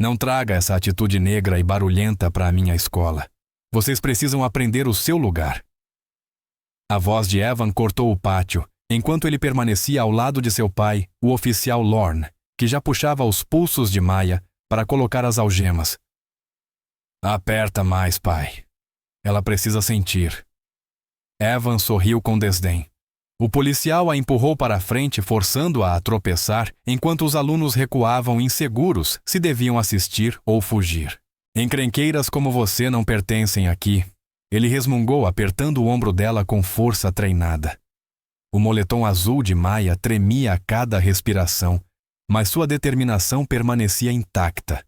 Não traga essa atitude negra e barulhenta para a minha escola. Vocês precisam aprender o seu lugar. A voz de Evan cortou o pátio, enquanto ele permanecia ao lado de seu pai, o oficial Lorne, que já puxava os pulsos de Maya para colocar as algemas. Aperta mais, pai. Ela precisa sentir. Evan sorriu com desdém. O policial a empurrou para a frente, forçando-a a tropeçar, enquanto os alunos recuavam inseguros se deviam assistir ou fugir. Encrenqueiras como você não pertencem aqui. Ele resmungou, apertando o ombro dela com força treinada. O moletom azul de Maya tremia a cada respiração, mas sua determinação permanecia intacta.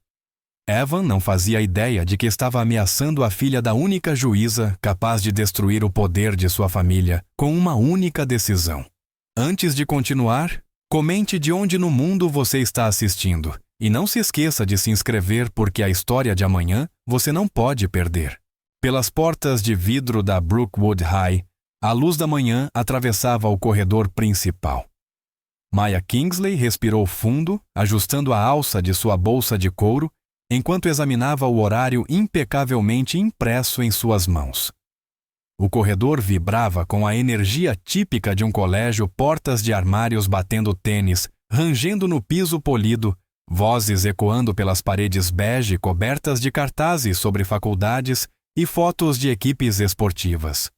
Evan não fazia ideia de que estava ameaçando a filha da única juíza capaz de destruir o poder de sua família com uma única decisão. Antes de continuar, comente de onde no mundo você está assistindo e não se esqueça de se inscrever porque a história de amanhã você não pode perder. Pelas portas de vidro da Brookwood High, a luz da manhã atravessava o corredor principal. Maya Kingsley respirou fundo, ajustando a alça de sua bolsa de couro, enquanto examinava o horário impecavelmente impresso em suas mãos. O corredor vibrava com a energia típica de um colégio, portas de armários batendo tênis, rangendo no piso polido, vozes ecoando pelas paredes bege cobertas de cartazes sobre faculdades e fotos de equipes esportivas.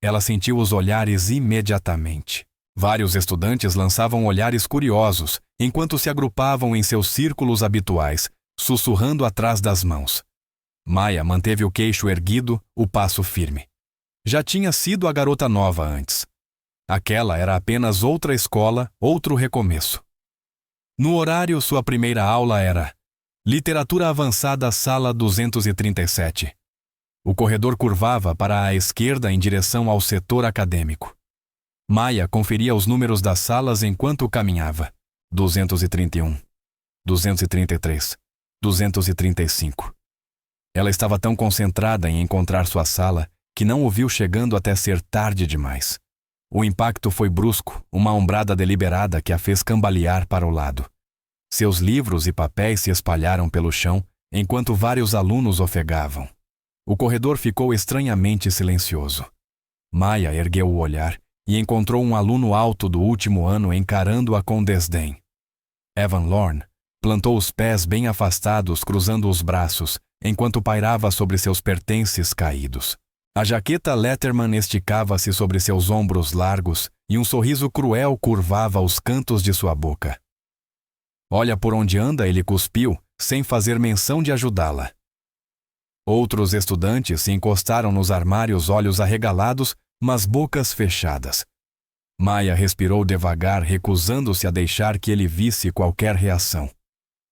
Ela sentiu os olhares imediatamente. Vários estudantes lançavam olhares curiosos, enquanto se agrupavam em seus círculos habituais, sussurrando atrás das mãos. Maya manteve o queixo erguido, o passo firme. Já tinha sido a garota nova antes. Aquela era apenas outra escola, outro recomeço. No horário, sua primeira aula era Literatura Avançada, Sala 237. O corredor curvava para a esquerda em direção ao setor acadêmico. Maya conferia os números das salas enquanto caminhava. 231, 233, 235. Ela estava tão concentrada em encontrar sua sala que não o viu chegando até ser tarde demais. O impacto foi brusco, uma ombrada deliberada que a fez cambalear para o lado. Seus livros e papéis se espalharam pelo chão, enquanto vários alunos ofegavam. O corredor ficou estranhamente silencioso. Maya ergueu o olhar e encontrou um aluno alto do último ano encarando-a com desdém. Evan Lorne plantou os pés bem afastados, cruzando os braços, enquanto pairava sobre seus pertences caídos. A jaqueta Letterman esticava-se sobre seus ombros largos e um sorriso cruel curvava os cantos de sua boca. Olha por onde anda, ele cuspiu, sem fazer menção de ajudá-la. Outros estudantes se encostaram nos armários, olhos arregalados, mas bocas fechadas. Maya respirou devagar, recusando-se a deixar que ele visse qualquer reação.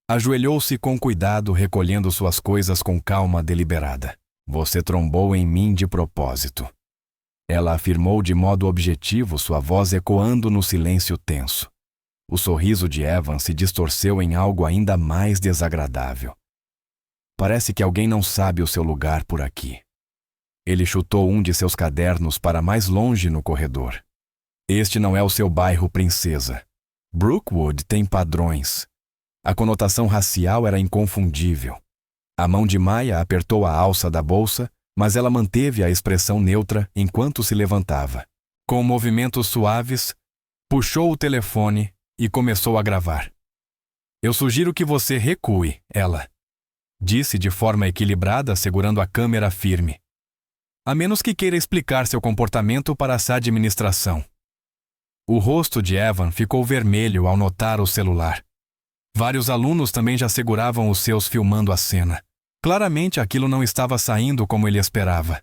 Ajoelhou-se com cuidado, recolhendo suas coisas com calma deliberada. Você trombou em mim de propósito. Ela afirmou de modo objetivo, sua voz ecoando no silêncio tenso. O sorriso de Evan se distorceu em algo ainda mais desagradável. Parece que alguém não sabe o seu lugar por aqui. Ele chutou um de seus cadernos para mais longe no corredor. Este não é o seu bairro, princesa. Brookwood tem padrões. A conotação racial era inconfundível. A mão de Maya apertou a alça da bolsa, mas ela manteve a expressão neutra enquanto se levantava. Com movimentos suaves, puxou o telefone e começou a gravar. Eu sugiro que você recue, ela disse de forma equilibrada, segurando a câmera firme. A menos que queira explicar seu comportamento para essa administração. O rosto de Evan ficou vermelho ao notar o celular. Vários alunos também já seguravam os seus filmando a cena. Claramente aquilo não estava saindo como ele esperava.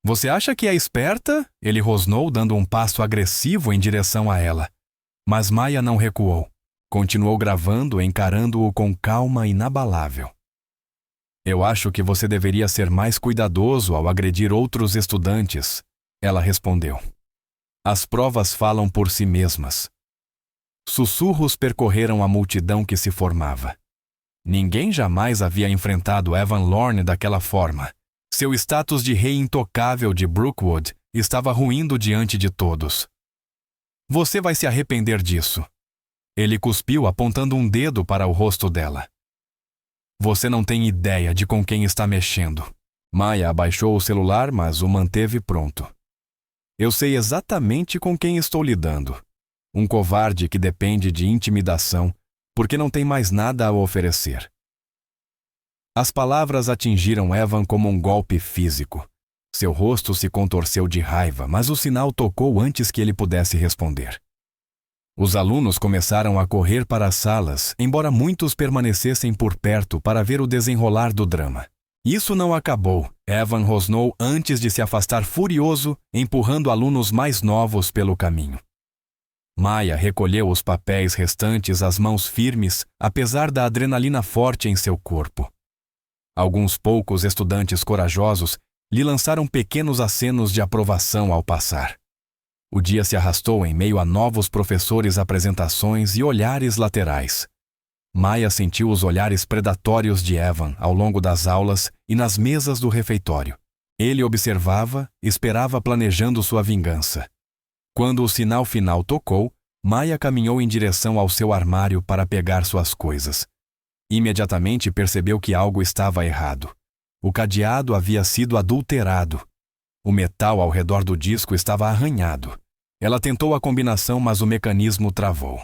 Você acha que é esperta? Ele rosnou, dando um passo agressivo em direção a ela. Mas Maya não recuou. Continuou gravando, encarando-o com calma inabalável. Eu acho que você deveria ser mais cuidadoso ao agredir outros estudantes, ela respondeu. As provas falam por si mesmas. Sussurros percorreram a multidão que se formava. Ninguém jamais havia enfrentado Evan Lorne daquela forma. Seu status de rei intocável de Brookwood estava ruindo diante de todos. Você vai se arrepender disso. Ele cuspiu, apontando um dedo para o rosto dela. Você não tem ideia de com quem está mexendo. Maya abaixou o celular, mas o manteve pronto. Eu sei exatamente com quem estou lidando. Um covarde que depende de intimidação, porque não tem mais nada a oferecer. As palavras atingiram Evan como um golpe físico. Seu rosto se contorceu de raiva, mas o sinal tocou antes que ele pudesse responder. Os alunos começaram a correr para as salas, embora muitos permanecessem por perto para ver o desenrolar do drama. Isso não acabou. Evan rosnou antes de se afastar furioso, empurrando alunos mais novos pelo caminho. Maya recolheu os papéis restantes às mãos firmes, apesar da adrenalina forte em seu corpo. Alguns poucos estudantes corajosos lhe lançaram pequenos acenos de aprovação ao passar. O dia se arrastou em meio a novos professores, apresentações e olhares laterais. Maya sentiu os olhares predatórios de Evan ao longo das aulas e nas mesas do refeitório. Ele observava, esperava planejando sua vingança. Quando o sinal final tocou, Maya caminhou em direção ao seu armário para pegar suas coisas. Imediatamente percebeu que algo estava errado. O cadeado havia sido adulterado. O metal ao redor do disco estava arranhado. Ela tentou a combinação, mas o mecanismo travou.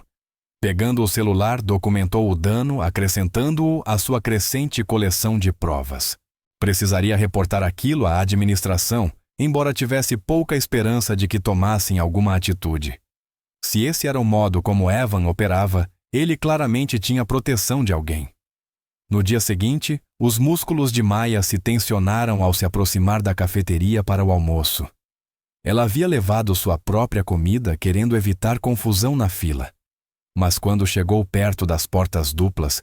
Pegando o celular, documentou o dano, acrescentando-o à sua crescente coleção de provas. Precisaria reportar aquilo à administração, embora tivesse pouca esperança de que tomassem alguma atitude. Se esse era o modo como Evan operava, ele claramente tinha proteção de alguém. No dia seguinte, os músculos de Maya se tensionaram ao se aproximar da cafeteria para o almoço. Ela havia levado sua própria comida, querendo evitar confusão na fila. Mas quando chegou perto das portas duplas,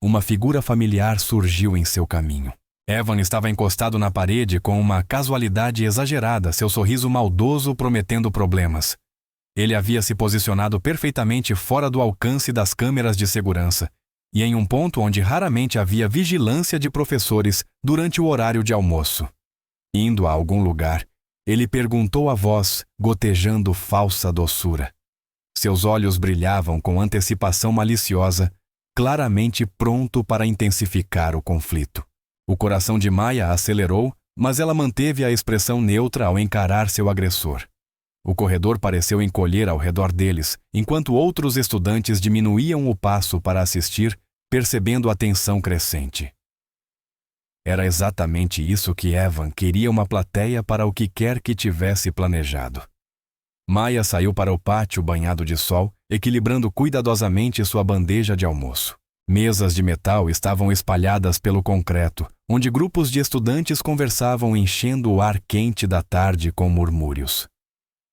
uma figura familiar surgiu em seu caminho. Evan estava encostado na parede com uma casualidade exagerada, seu sorriso maldoso prometendo problemas. Ele havia se posicionado perfeitamente fora do alcance das câmeras de segurança, e em um ponto onde raramente havia vigilância de professores durante o horário de almoço. Indo a algum lugar, ele perguntou à voz, gotejando falsa doçura. Seus olhos brilhavam com antecipação maliciosa, claramente pronto para intensificar o conflito. O coração de Maya acelerou, mas ela manteve a expressão neutra ao encarar seu agressor. O corredor pareceu encolher ao redor deles, enquanto outros estudantes diminuíam o passo para assistir, percebendo a tensão crescente. Era exatamente isso que Evan queria, uma plateia para o que quer que tivesse planejado. Maya saiu para o pátio banhado de sol, equilibrando cuidadosamente sua bandeja de almoço. Mesas de metal estavam espalhadas pelo concreto, onde grupos de estudantes conversavam, enchendo o ar quente da tarde com murmúrios.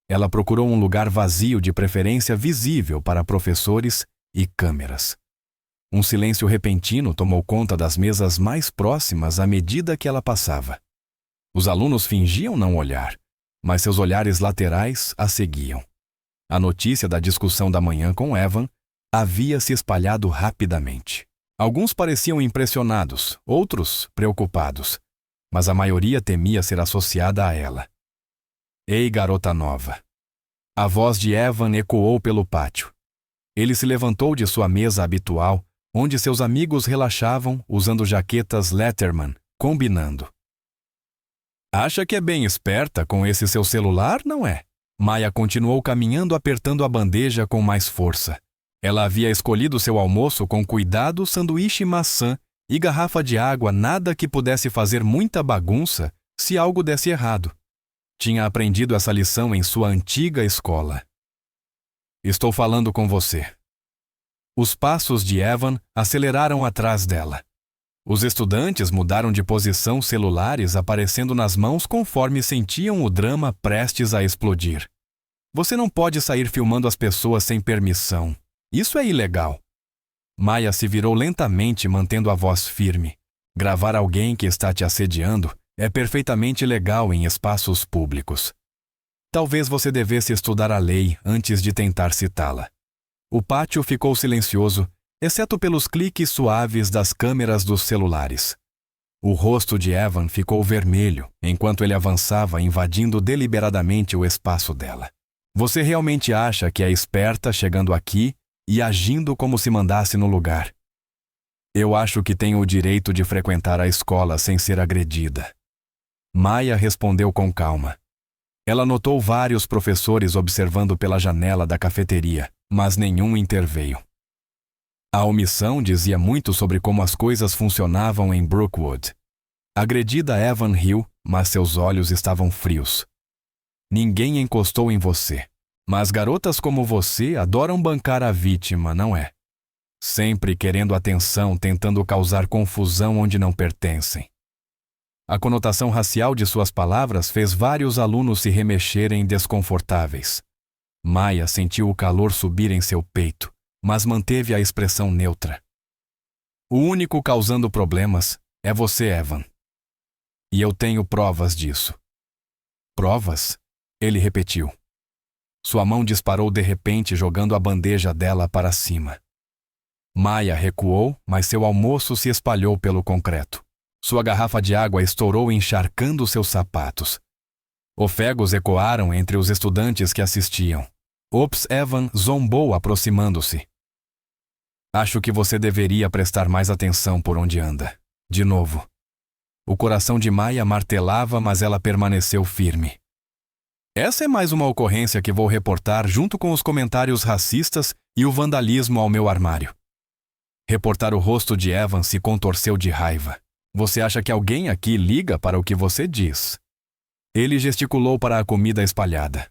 Ela procurou um lugar vazio, de preferência visível para professores e câmeras. Um silêncio repentino tomou conta das mesas mais próximas à medida que ela passava. Os alunos fingiam não olhar, mas seus olhares laterais a seguiam. A notícia da discussão da manhã com Evan havia se espalhado rapidamente. Alguns pareciam impressionados, outros preocupados, mas a maioria temia ser associada a ela. Ei, garota nova! A voz de Evan ecoou pelo pátio. Ele se levantou de sua mesa habitual, onde seus amigos relaxavam usando jaquetas Letterman, combinando. Acha que é bem esperta com esse seu celular, não é? Maya continuou caminhando, apertando a bandeja com mais força. Ela havia escolhido seu almoço com cuidado, sanduíche maçã e garrafa de água, nada que pudesse fazer muita bagunça se algo desse errado. Tinha aprendido essa lição em sua antiga escola. Estou falando com você. Os passos de Evan aceleraram atrás dela. Os estudantes mudaram de posição, celulares aparecendo nas mãos conforme sentiam o drama prestes a explodir. Você não pode sair filmando as pessoas sem permissão. Isso é ilegal. Maya se virou lentamente, mantendo a voz firme. Gravar alguém que está te assediando é perfeitamente legal em espaços públicos. Talvez você devesse estudar a lei antes de tentar citá-la. O pátio ficou silencioso, exceto pelos cliques suaves das câmeras dos celulares. O rosto de Evan ficou vermelho enquanto ele avançava, invadindo deliberadamente o espaço dela. Você realmente acha que é esperta chegando aqui e agindo como se mandasse no lugar? Eu acho que tenho o direito de frequentar a escola sem ser agredida. Maya respondeu com calma. Ela notou vários professores observando pela janela da cafeteria, mas nenhum interveio. A omissão dizia muito sobre como as coisas funcionavam em Brookwood. Agredida, Evan riu, mas seus olhos estavam frios. Ninguém encostou em você. Mas garotas como você adoram bancar a vítima, não é? Sempre querendo atenção, tentando causar confusão onde não pertencem. A conotação racial de suas palavras fez vários alunos se remexerem desconfortáveis. Maya sentiu o calor subir em seu peito, mas manteve a expressão neutra. O único causando problemas é você, Evan. E eu tenho provas disso. Provas? Ele repetiu. Sua mão disparou de repente, jogando a bandeja dela para cima. Maya recuou, mas seu almoço se espalhou pelo concreto. Sua garrafa de água estourou encharcando seus sapatos. Ofegos ecoaram entre os estudantes que assistiam. Ops, Evan zombou aproximando-se. Acho que você deveria prestar mais atenção por onde anda. De novo. O coração de Maya martelava, mas ela permaneceu firme. Essa é mais uma ocorrência que vou reportar junto com os comentários racistas e o vandalismo ao meu armário. Reportar o rosto de Evan se contorceu de raiva. Você acha que alguém aqui liga para o que você diz? Ele gesticulou para a comida espalhada.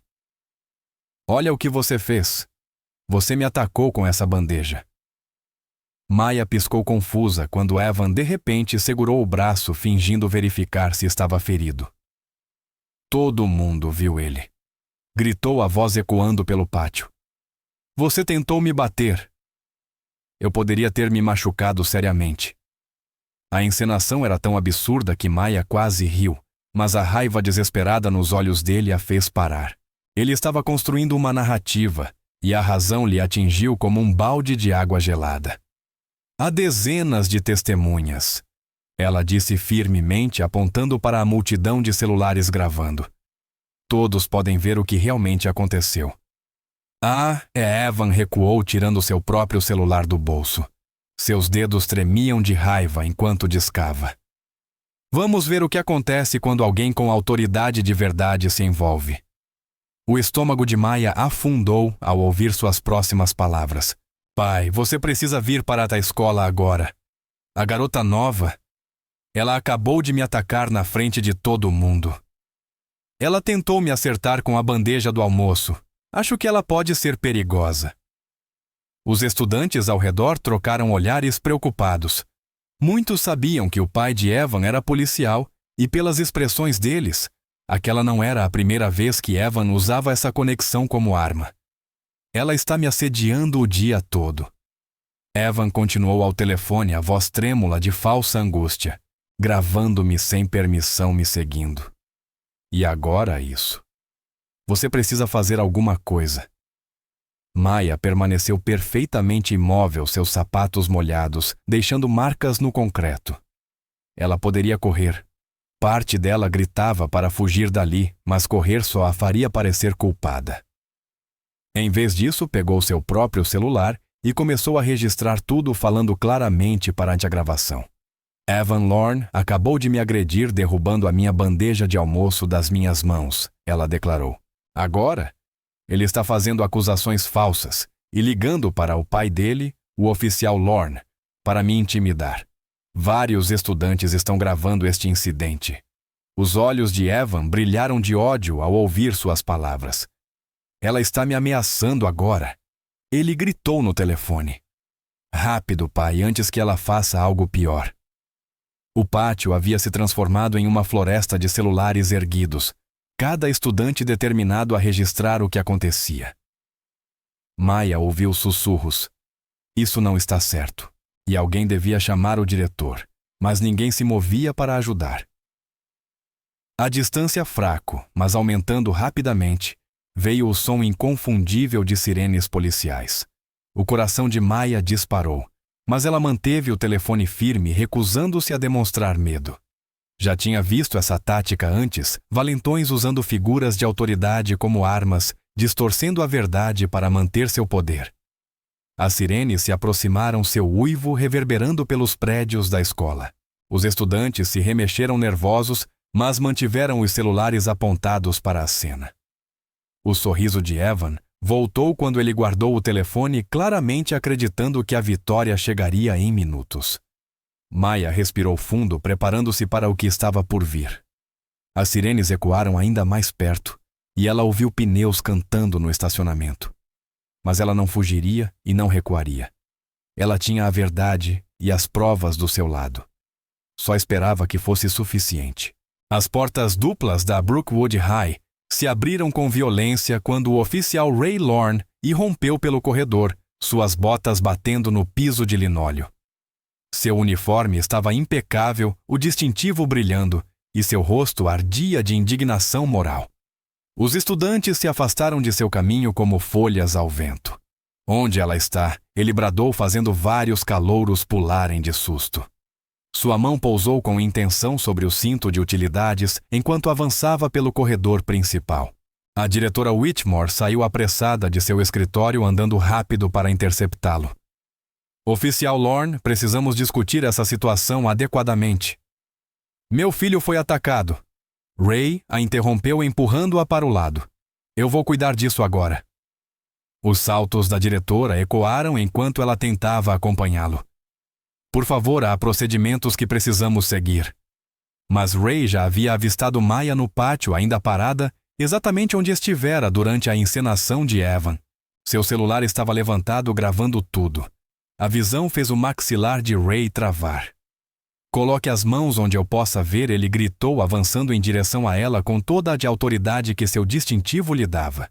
Olha o que você fez. Você me atacou com essa bandeja. Maya piscou confusa quando Evan de repente segurou o braço, fingindo verificar se estava ferido. Todo mundo viu ele. Gritou a voz ecoando pelo pátio. Você tentou me bater. Eu poderia ter me machucado seriamente. A encenação era tão absurda que Maya quase riu, mas a raiva desesperada nos olhos dele a fez parar. Ele estava construindo uma narrativa, e a razão lhe atingiu como um balde de água gelada. Há dezenas de testemunhas. Ela disse firmemente, apontando para a multidão de celulares gravando. Todos podem ver o que realmente aconteceu. Evan recuou, tirando seu próprio celular do bolso. Seus dedos tremiam de raiva enquanto discava. Vamos ver o que acontece quando alguém com autoridade de verdade se envolve. O estômago de Maya afundou ao ouvir suas próximas palavras. Pai, você precisa vir para a escola agora. A garota nova... Ela acabou de me atacar na frente de todo mundo. Ela tentou me acertar com a bandeja do almoço. Acho que ela pode ser perigosa. Os estudantes ao redor trocaram olhares preocupados. Muitos sabiam que o pai de Evan era policial e, pelas expressões deles, aquela não era a primeira vez que Evan usava essa conexão como arma. Ela está me assediando o dia todo. Evan continuou ao telefone, a voz trêmula de falsa angústia, gravando-me sem permissão, me seguindo. E agora isso. Você precisa fazer alguma coisa. Maya permaneceu perfeitamente imóvel, seus sapatos molhados, deixando marcas no concreto. Ela poderia correr. Parte dela gritava para fugir dali, mas correr só a faria parecer culpada. Em vez disso, pegou seu próprio celular e começou a registrar tudo, falando claramente perante a gravação. Evan Lorne acabou de me agredir, derrubando a minha bandeja de almoço das minhas mãos, ela declarou. Agora, ele está fazendo acusações falsas e ligando para o pai dele, o oficial Lorne, para me intimidar. Vários estudantes estão gravando este incidente. Os olhos de Evan brilharam de ódio ao ouvir suas palavras. Ela está me ameaçando agora. Ele gritou no telefone. Rápido, pai, antes que ela faça algo pior. O pátio havia se transformado em uma floresta de celulares erguidos, cada estudante determinado a registrar o que acontecia. Maya ouviu sussurros. Isso não está certo. E alguém devia chamar o diretor, mas ninguém se movia para ajudar. A distância fraco, mas aumentando rapidamente, veio o som inconfundível de sirenes policiais. O coração de Maya disparou, mas ela manteve o telefone firme, recusando-se a demonstrar medo. Já tinha visto essa tática antes, valentões usando figuras de autoridade como armas, distorcendo a verdade para manter seu poder. As sirenes se aproximaram, seu uivo reverberando pelos prédios da escola. Os estudantes se remexeram nervosos, mas mantiveram os celulares apontados para a cena. O sorriso de Evan voltou quando ele guardou o telefone, claramente acreditando que a vitória chegaria em minutos. Maya respirou fundo, preparando-se para o que estava por vir. As sirenes ecoaram ainda mais perto, e ela ouviu pneus cantando no estacionamento. Mas ela não fugiria e não recuaria. Ela tinha a verdade e as provas do seu lado. Só esperava que fosse suficiente. As portas duplas da Brookwood High se abriram com violência quando o oficial Ray Lorne irrompeu pelo corredor, suas botas batendo no piso de linóleo. Seu uniforme estava impecável, o distintivo brilhando, e seu rosto ardia de indignação moral. Os estudantes se afastaram de seu caminho como folhas ao vento. Onde ela está? Ele bradou, fazendo vários calouros pularem de susto. Sua mão pousou com intenção sobre o cinto de utilidades enquanto avançava pelo corredor principal. A diretora Whitmore saiu apressada de seu escritório, andando rápido para interceptá-lo. Oficial Lorne, precisamos discutir essa situação adequadamente. Meu filho foi atacado. Ray a interrompeu, empurrando-a para o lado. Eu vou cuidar disso agora. Os saltos da diretora ecoaram enquanto ela tentava acompanhá-lo. Por favor, há procedimentos que precisamos seguir. Mas Ray já havia avistado Maya no pátio, ainda parada, exatamente onde estivera durante a encenação de Evan. Seu celular estava levantado, gravando tudo. A visão fez o maxilar de Ray travar. Coloque as mãos onde eu possa ver, ele gritou, avançando em direção a ela com toda a de autoridade que seu distintivo lhe dava.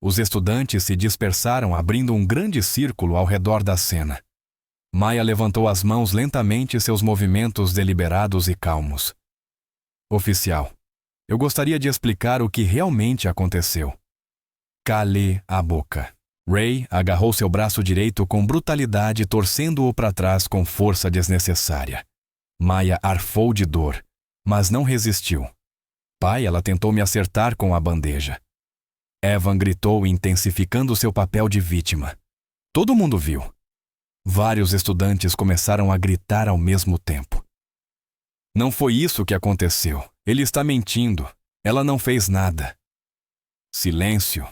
Os estudantes se dispersaram, abrindo um grande círculo ao redor da cena. Maya levantou as mãos lentamente, seus movimentos deliberados e calmos. Oficial, eu gostaria de explicar o que realmente aconteceu. Cale a boca. Ray agarrou seu braço direito com brutalidade, torcendo-o para trás com força desnecessária. Maya arfou de dor, mas não resistiu. Pai, ela tentou me acertar com a bandeja. Evan gritou, intensificando seu papel de vítima. Todo mundo viu. Vários estudantes começaram a gritar ao mesmo tempo. Não foi isso que aconteceu. Ele está mentindo. Ela não fez nada. Silêncio.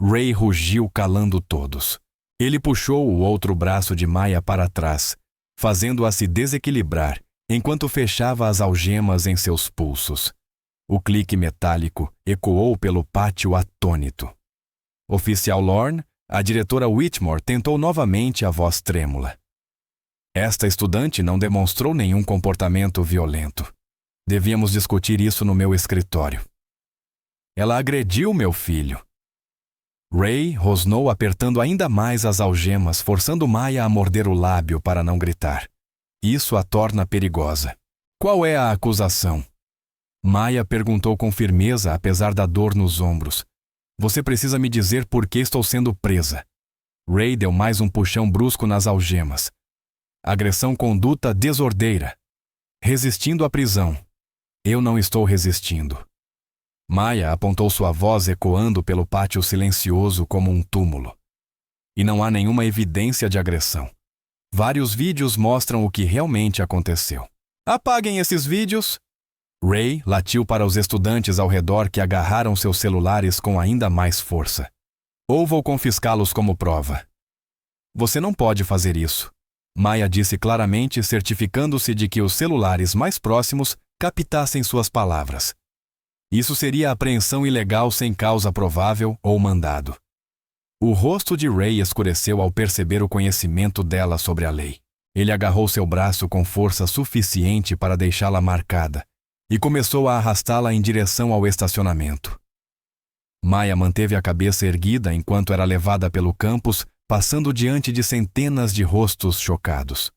Ray rugiu, calando todos. Ele puxou o outro braço de Maya para trás, fazendo-a se desequilibrar, enquanto fechava as algemas em seus pulsos. O clique metálico ecoou pelo pátio atônito. Oficial Lorne, a diretora Whitmore tentou novamente, a voz trêmula. Esta estudante não demonstrou nenhum comportamento violento. Devíamos discutir isso no meu escritório. Ela agrediu meu filho. Ray rosnou, apertando ainda mais as algemas, forçando Maya a morder o lábio para não gritar. Isso a torna perigosa. Qual é a acusação? Maya perguntou com firmeza, apesar da dor nos ombros. Você precisa me dizer por que estou sendo presa. Ray deu mais um puxão brusco nas algemas. Agressão, conduta desordeira. Resistindo à prisão. Eu não estou resistindo. Maya apontou, sua voz ecoando pelo pátio silencioso como um túmulo. E não há nenhuma evidência de agressão. Vários vídeos mostram o que realmente aconteceu. Apaguem esses vídeos! Ray latiu para os estudantes ao redor, que agarraram seus celulares com ainda mais força. Ou vou confiscá-los como prova. Você não pode fazer isso. Maya disse claramente, certificando-se de que os celulares mais próximos captassem suas palavras. Isso seria apreensão ilegal sem causa provável ou mandado. O rosto de Ray escureceu ao perceber o conhecimento dela sobre a lei. Ele agarrou seu braço com força suficiente para deixá-la marcada e começou a arrastá-la em direção ao estacionamento. Maya manteve a cabeça erguida enquanto era levada pelo campus, passando diante de centenas de rostos chocados.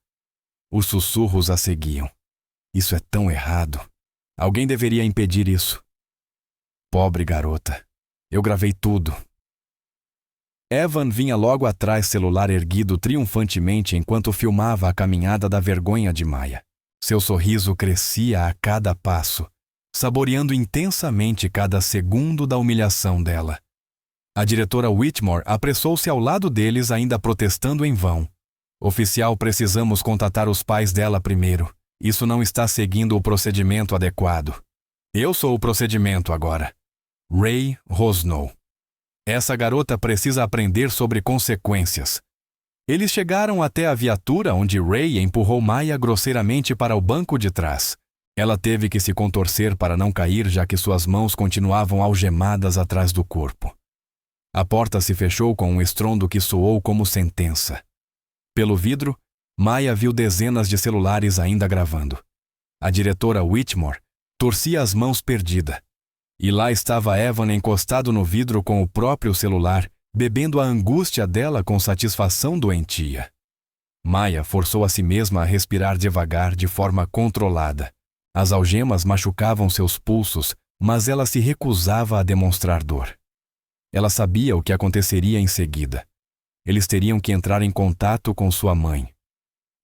Os sussurros a seguiam. Isso é tão errado. Alguém deveria impedir isso. Pobre garota. Eu gravei tudo. Evan vinha logo atrás, celular erguido triunfantemente enquanto filmava a caminhada da vergonha de Maya. Seu sorriso crescia a cada passo, saboreando intensamente cada segundo da humilhação dela. A diretora Whitmore apressou-se ao lado deles, ainda protestando em vão. Oficial, precisamos contatar os pais dela primeiro. Isso não está seguindo o procedimento adequado. Eu sou o procedimento agora. Ray rosnou. Essa garota precisa aprender sobre consequências. Eles chegaram até a viatura, onde Ray empurrou Maya grosseiramente para o banco de trás. Ela teve que se contorcer para não cair, já que suas mãos continuavam algemadas atrás do corpo. A porta se fechou com um estrondo que soou como sentença. Pelo vidro, Maya viu dezenas de celulares ainda gravando. A diretora Whitmore torcia as mãos perdida. E lá estava Evan encostado no vidro com o próprio celular, bebendo a angústia dela com satisfação doentia. Maya forçou a si mesma a respirar devagar, de forma controlada. As algemas machucavam seus pulsos, mas ela se recusava a demonstrar dor. Ela sabia o que aconteceria em seguida. Eles teriam que entrar em contato com sua mãe.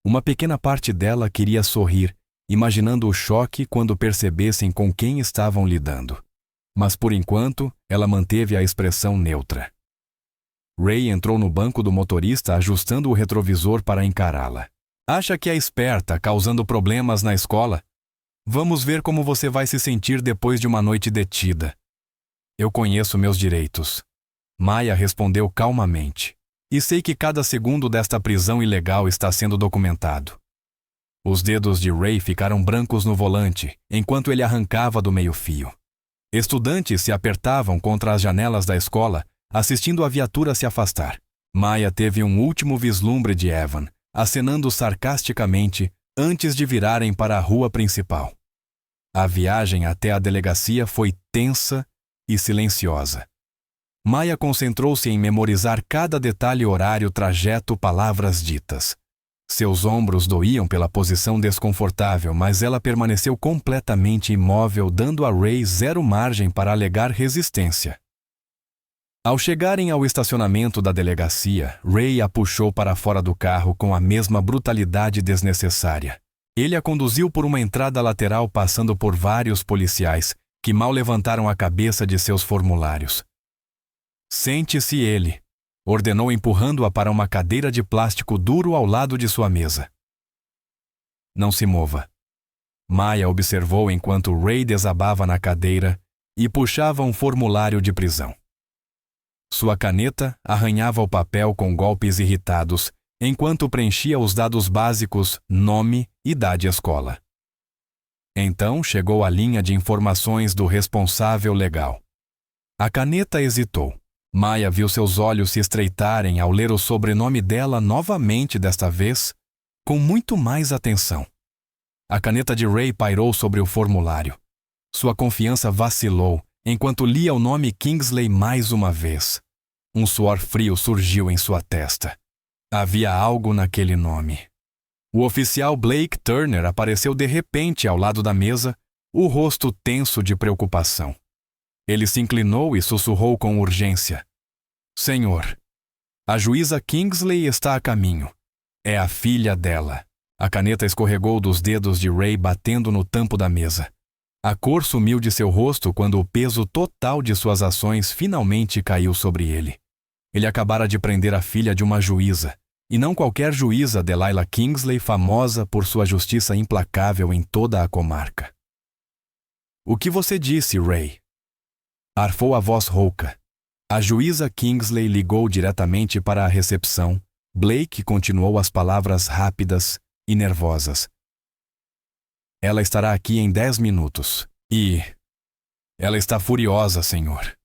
Uma pequena parte dela queria sorrir, imaginando o choque quando percebessem com quem estavam lidando. Mas, por enquanto, ela manteve a expressão neutra. Ray entrou no banco do motorista, ajustando o retrovisor para encará-la. Acha que é esperta, causando problemas na escola? Vamos ver como você vai se sentir depois de uma noite detida. Eu conheço meus direitos. Maya respondeu calmamente. E sei que cada segundo desta prisão ilegal está sendo documentado. Os dedos de Ray ficaram brancos no volante, enquanto ele arrancava do meio-fio. Estudantes se apertavam contra as janelas da escola, assistindo a viatura se afastar. Maya teve um último vislumbre de Evan, acenando sarcasticamente antes de virarem para a rua principal. A viagem até a delegacia foi tensa e silenciosa. Maya concentrou-se em memorizar cada detalhe, horário, trajeto, palavras ditas. Seus ombros doíam pela posição desconfortável, mas ela permaneceu completamente imóvel, dando a Ray zero margem para alegar resistência. Ao chegarem ao estacionamento da delegacia, Ray a puxou para fora do carro com a mesma brutalidade desnecessária. Ele a conduziu por uma entrada lateral, passando por vários policiais, que mal levantaram a cabeça de seus formulários. Sente-se, ele ordenou, empurrando-a para uma cadeira de plástico duro ao lado de sua mesa. Não se mova. Maya observou enquanto Ray desabava na cadeira e puxava um formulário de prisão. Sua caneta arranhava o papel com golpes irritados, enquanto preenchia os dados básicos, nome, idade e escola. Então chegou a linha de informações do responsável legal. A caneta hesitou. Maya viu seus olhos se estreitarem ao ler o sobrenome dela novamente, desta vez, com muito mais atenção. A caneta de Ray pairou sobre o formulário. Sua confiança vacilou enquanto lia o nome Kingsley mais uma vez. Um suor frio surgiu em sua testa. Havia algo naquele nome. O oficial Blake Turner apareceu de repente ao lado da mesa, o rosto tenso de preocupação. Ele se inclinou e sussurrou com urgência. Senhor, a juíza Kingsley está a caminho. É a filha dela. A caneta escorregou dos dedos de Ray, batendo no tampo da mesa. A cor sumiu de seu rosto quando o peso total de suas ações finalmente caiu sobre ele. Ele acabara de prender a filha de uma juíza, e não qualquer juíza, Delilah Kingsley, famosa por sua justiça implacável em toda a comarca. O que você disse, Ray? Arfou a voz rouca. A juíza Kingsley ligou diretamente para a recepção. Blake continuou as palavras rápidas e nervosas. Ela estará aqui em 10 minutos. E... ela está furiosa, senhor.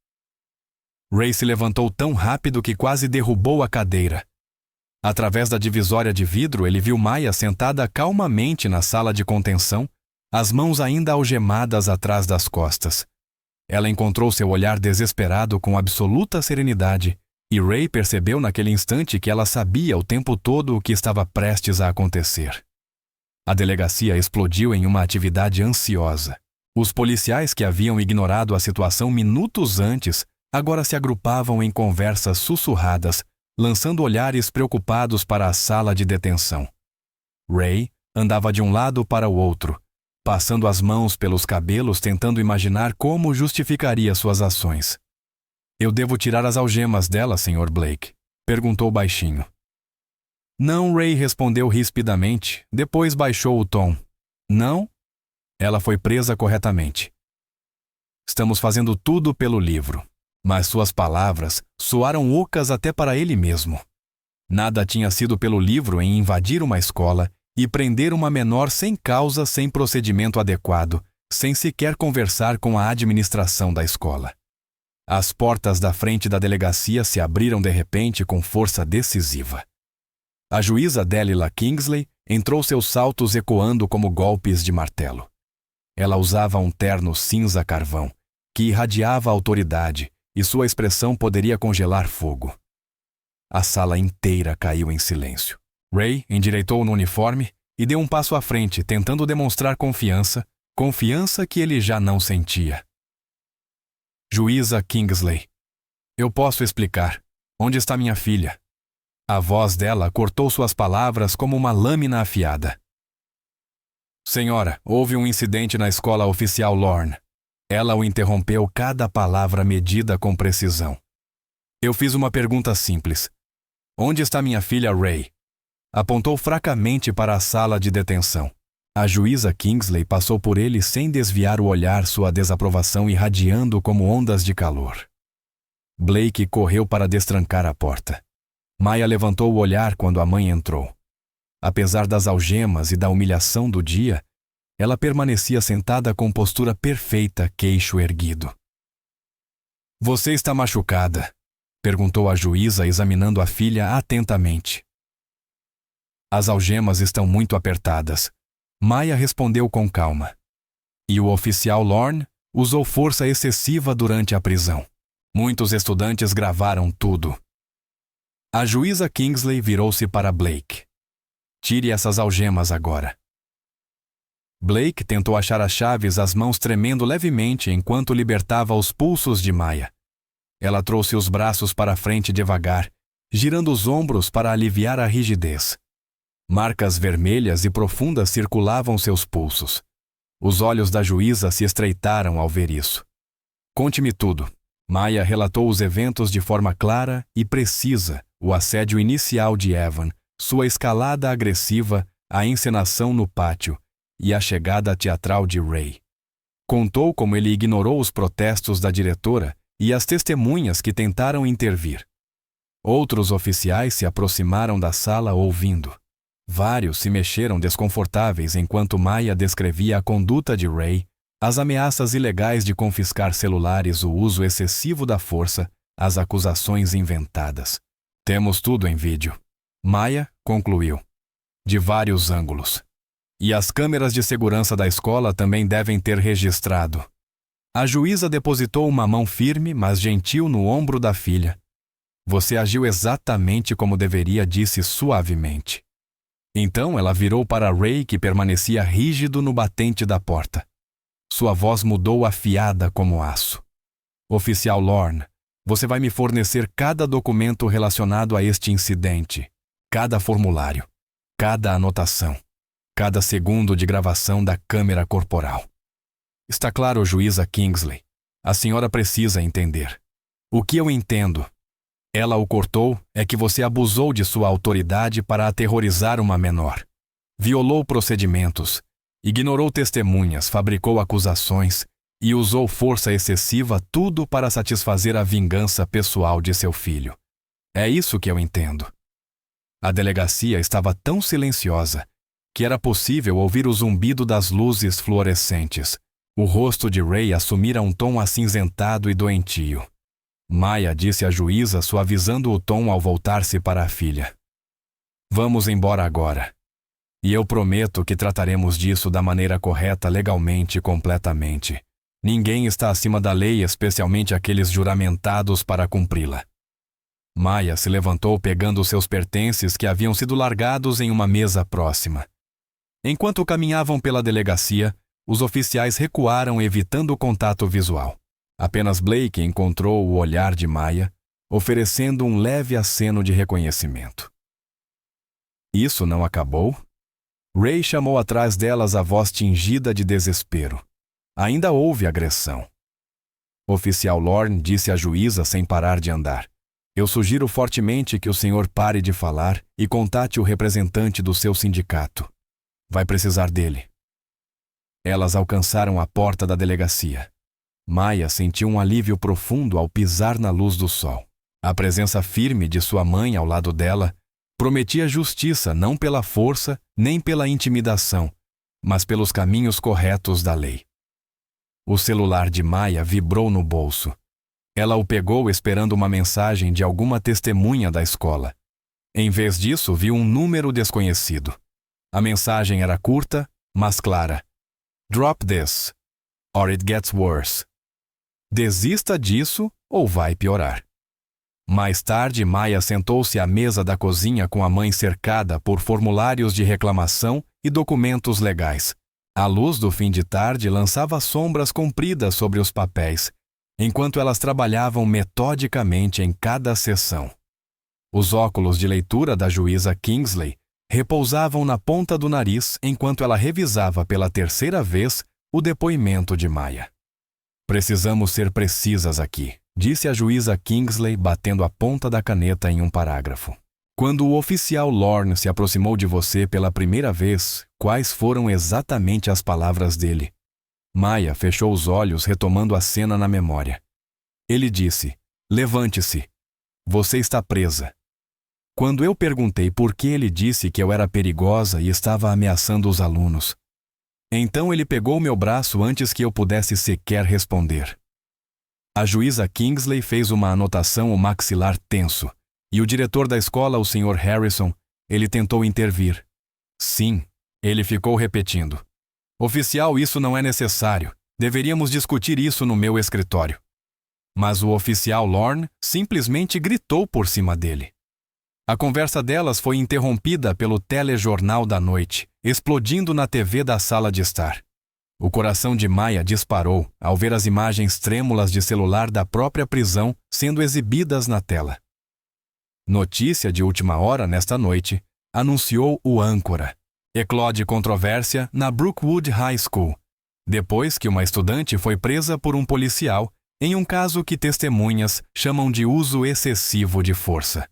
Ray se levantou tão rápido que quase derrubou a cadeira. Através da divisória de vidro, ele viu Maya sentada calmamente na sala de contenção, as mãos ainda algemadas atrás das costas. Ela encontrou seu olhar desesperado com absoluta serenidade, e Ray percebeu naquele instante que ela sabia o tempo todo o que estava prestes a acontecer. A delegacia explodiu em uma atividade ansiosa. Os policiais que haviam ignorado a situação minutos antes agora se agrupavam em conversas sussurradas, lançando olhares preocupados para a sala de detenção. Ray andava de um lado para o outro, passando as mãos pelos cabelos, tentando imaginar como justificaria suas ações. Eu devo tirar as algemas dela, Sr. Blake? Perguntou baixinho. Não, Ray respondeu rispidamente, depois baixou o tom. Não? Ela foi presa corretamente. Estamos fazendo tudo pelo livro, mas suas palavras soaram ocas até para ele mesmo. Nada tinha sido pelo livro em invadir uma escola e prender uma menor sem causa, sem procedimento adequado, sem sequer conversar com a administração da escola. As portas da frente da delegacia se abriram de repente com força decisiva. A juíza Delilah Kingsley entrou, seus saltos ecoando como golpes de martelo. Ela usava um terno cinza carvão, que irradiava autoridade, e sua expressão poderia congelar fogo. A sala inteira caiu em silêncio. Ray endireitou no uniforme e deu um passo à frente, tentando demonstrar confiança que ele já não sentia. Juíza Kingsley, eu posso explicar. Onde está minha filha? A voz dela cortou suas palavras como uma lâmina afiada. Senhora, houve um incidente na escola oficial Lorne. Ela o interrompeu, cada palavra medida com precisão. Eu fiz uma pergunta simples. Onde está minha filha Ray? Apontou fracamente para a sala de detenção. A juíza Kingsley passou por ele sem desviar o olhar, sua desaprovação irradiando como ondas de calor. Blake correu para destrancar a porta. Maya levantou o olhar quando a mãe entrou. Apesar das algemas e da humilhação do dia, ela permanecia sentada com postura perfeita, queixo erguido. Você está machucada? Perguntou a juíza, examinando a filha atentamente. As algemas estão muito apertadas. Maya respondeu com calma. E o oficial Lorne usou força excessiva durante a prisão. Muitos estudantes gravaram tudo. A juíza Kingsley virou-se para Blake. Tire essas algemas agora. Blake tentou achar as chaves, as mãos tremendo levemente enquanto libertava os pulsos de Maya. Ela trouxe os braços para frente devagar, girando os ombros para aliviar a rigidez. Marcas vermelhas e profundas circulavam seus pulsos. Os olhos da juíza se estreitaram ao ver isso. Conte-me tudo. Maya relatou os eventos de forma clara e precisa, o assédio inicial de Evan, sua escalada agressiva, a encenação no pátio e a chegada teatral de Ray. Contou como ele ignorou os protestos da diretora e as testemunhas que tentaram intervir. Outros oficiais se aproximaram da sala ouvindo. Vários se mexeram desconfortáveis enquanto Maya descrevia a conduta de Ray, as ameaças ilegais de confiscar celulares, o uso excessivo da força, as acusações inventadas. Temos tudo em vídeo. Maya concluiu. De vários ângulos. E as câmeras de segurança da escola também devem ter registrado. A juíza depositou uma mão firme, mas gentil no ombro da filha. Você agiu exatamente como deveria, disse suavemente. Então ela virou para Ray, que permanecia rígido no batente da porta. Sua voz mudou afiada como aço. Oficial Lorne, você vai me fornecer cada documento relacionado a este incidente, cada formulário, cada anotação, cada segundo de gravação da câmera corporal. Está claro, juíza Kingsley. A senhora precisa entender. O que eu entendo, ela o cortou, é que você abusou de sua autoridade para aterrorizar uma menor. Violou procedimentos, ignorou testemunhas, fabricou acusações e usou força excessiva, tudo para satisfazer a vingança pessoal de seu filho. É isso que eu entendo. A delegacia estava tão silenciosa que era possível ouvir o zumbido das luzes fluorescentes. O rosto de Ray assumira um tom acinzentado e doentio. Maya disse à juíza, suavizando o tom ao voltar-se para a filha. Vamos embora agora. E eu prometo que trataremos disso da maneira correta, legalmente e completamente. Ninguém está acima da lei, especialmente aqueles juramentados para cumpri-la. Maya se levantou pegando seus pertences que haviam sido largados em uma mesa próxima. Enquanto caminhavam pela delegacia, os oficiais recuaram, evitando o contato visual. Apenas Blake encontrou o olhar de Maya, oferecendo um leve aceno de reconhecimento. Isso não acabou? Ray chamou atrás delas, a voz tingida de desespero. Ainda houve agressão. Oficial Lorne disse à juíza sem parar de andar. Eu sugiro fortemente que o senhor pare de falar e contate o representante do seu sindicato. Vai precisar dele. Elas alcançaram a porta da delegacia. Maya sentiu um alívio profundo ao pisar na luz do sol. A presença firme de sua mãe ao lado dela prometia justiça não pela força nem pela intimidação, mas pelos caminhos corretos da lei. O celular de Maya vibrou no bolso. Ela o pegou esperando uma mensagem de alguma testemunha da escola. Em vez disso, viu um número desconhecido. A mensagem era curta, mas clara. Drop this, or it gets worse. Desista disso ou vai piorar. Mais tarde, Maya sentou-se à mesa da cozinha com a mãe cercada por formulários de reclamação e documentos legais. A luz do fim de tarde lançava sombras compridas sobre os papéis, enquanto elas trabalhavam metodicamente em cada sessão. Os óculos de leitura da juíza Kingsley repousavam na ponta do nariz enquanto ela revisava pela terceira vez o depoimento de Maya. Precisamos ser precisas aqui, disse a juíza Kingsley batendo a ponta da caneta em um parágrafo. Quando o oficial Lorne se aproximou de você pela primeira vez, quais foram exatamente as palavras dele? Maya fechou os olhos retomando a cena na memória. Ele disse, levante-se. Você está presa. Quando eu perguntei por que ele disse que eu era perigosa e estava ameaçando os alunos. Então ele pegou meu braço antes que eu pudesse sequer responder. A juíza Kingsley fez uma anotação o maxilar tenso, e o diretor da escola, o Sr. Harrison, ele tentou intervir. Sim, ele ficou repetindo. Oficial, isso não é necessário. Deveríamos discutir isso no meu escritório. Mas o oficial Lorne simplesmente gritou por cima dele. A conversa delas foi interrompida pelo telejornal da noite, explodindo na TV da sala de estar. O coração de Maya disparou ao ver as imagens trêmulas de celular da própria prisão sendo exibidas na tela. Notícia de última hora nesta noite, anunciou o âncora. Eclode controvérsia na Brookwood High School, depois que uma estudante foi presa por um policial em um caso que testemunhas chamam de uso excessivo de força.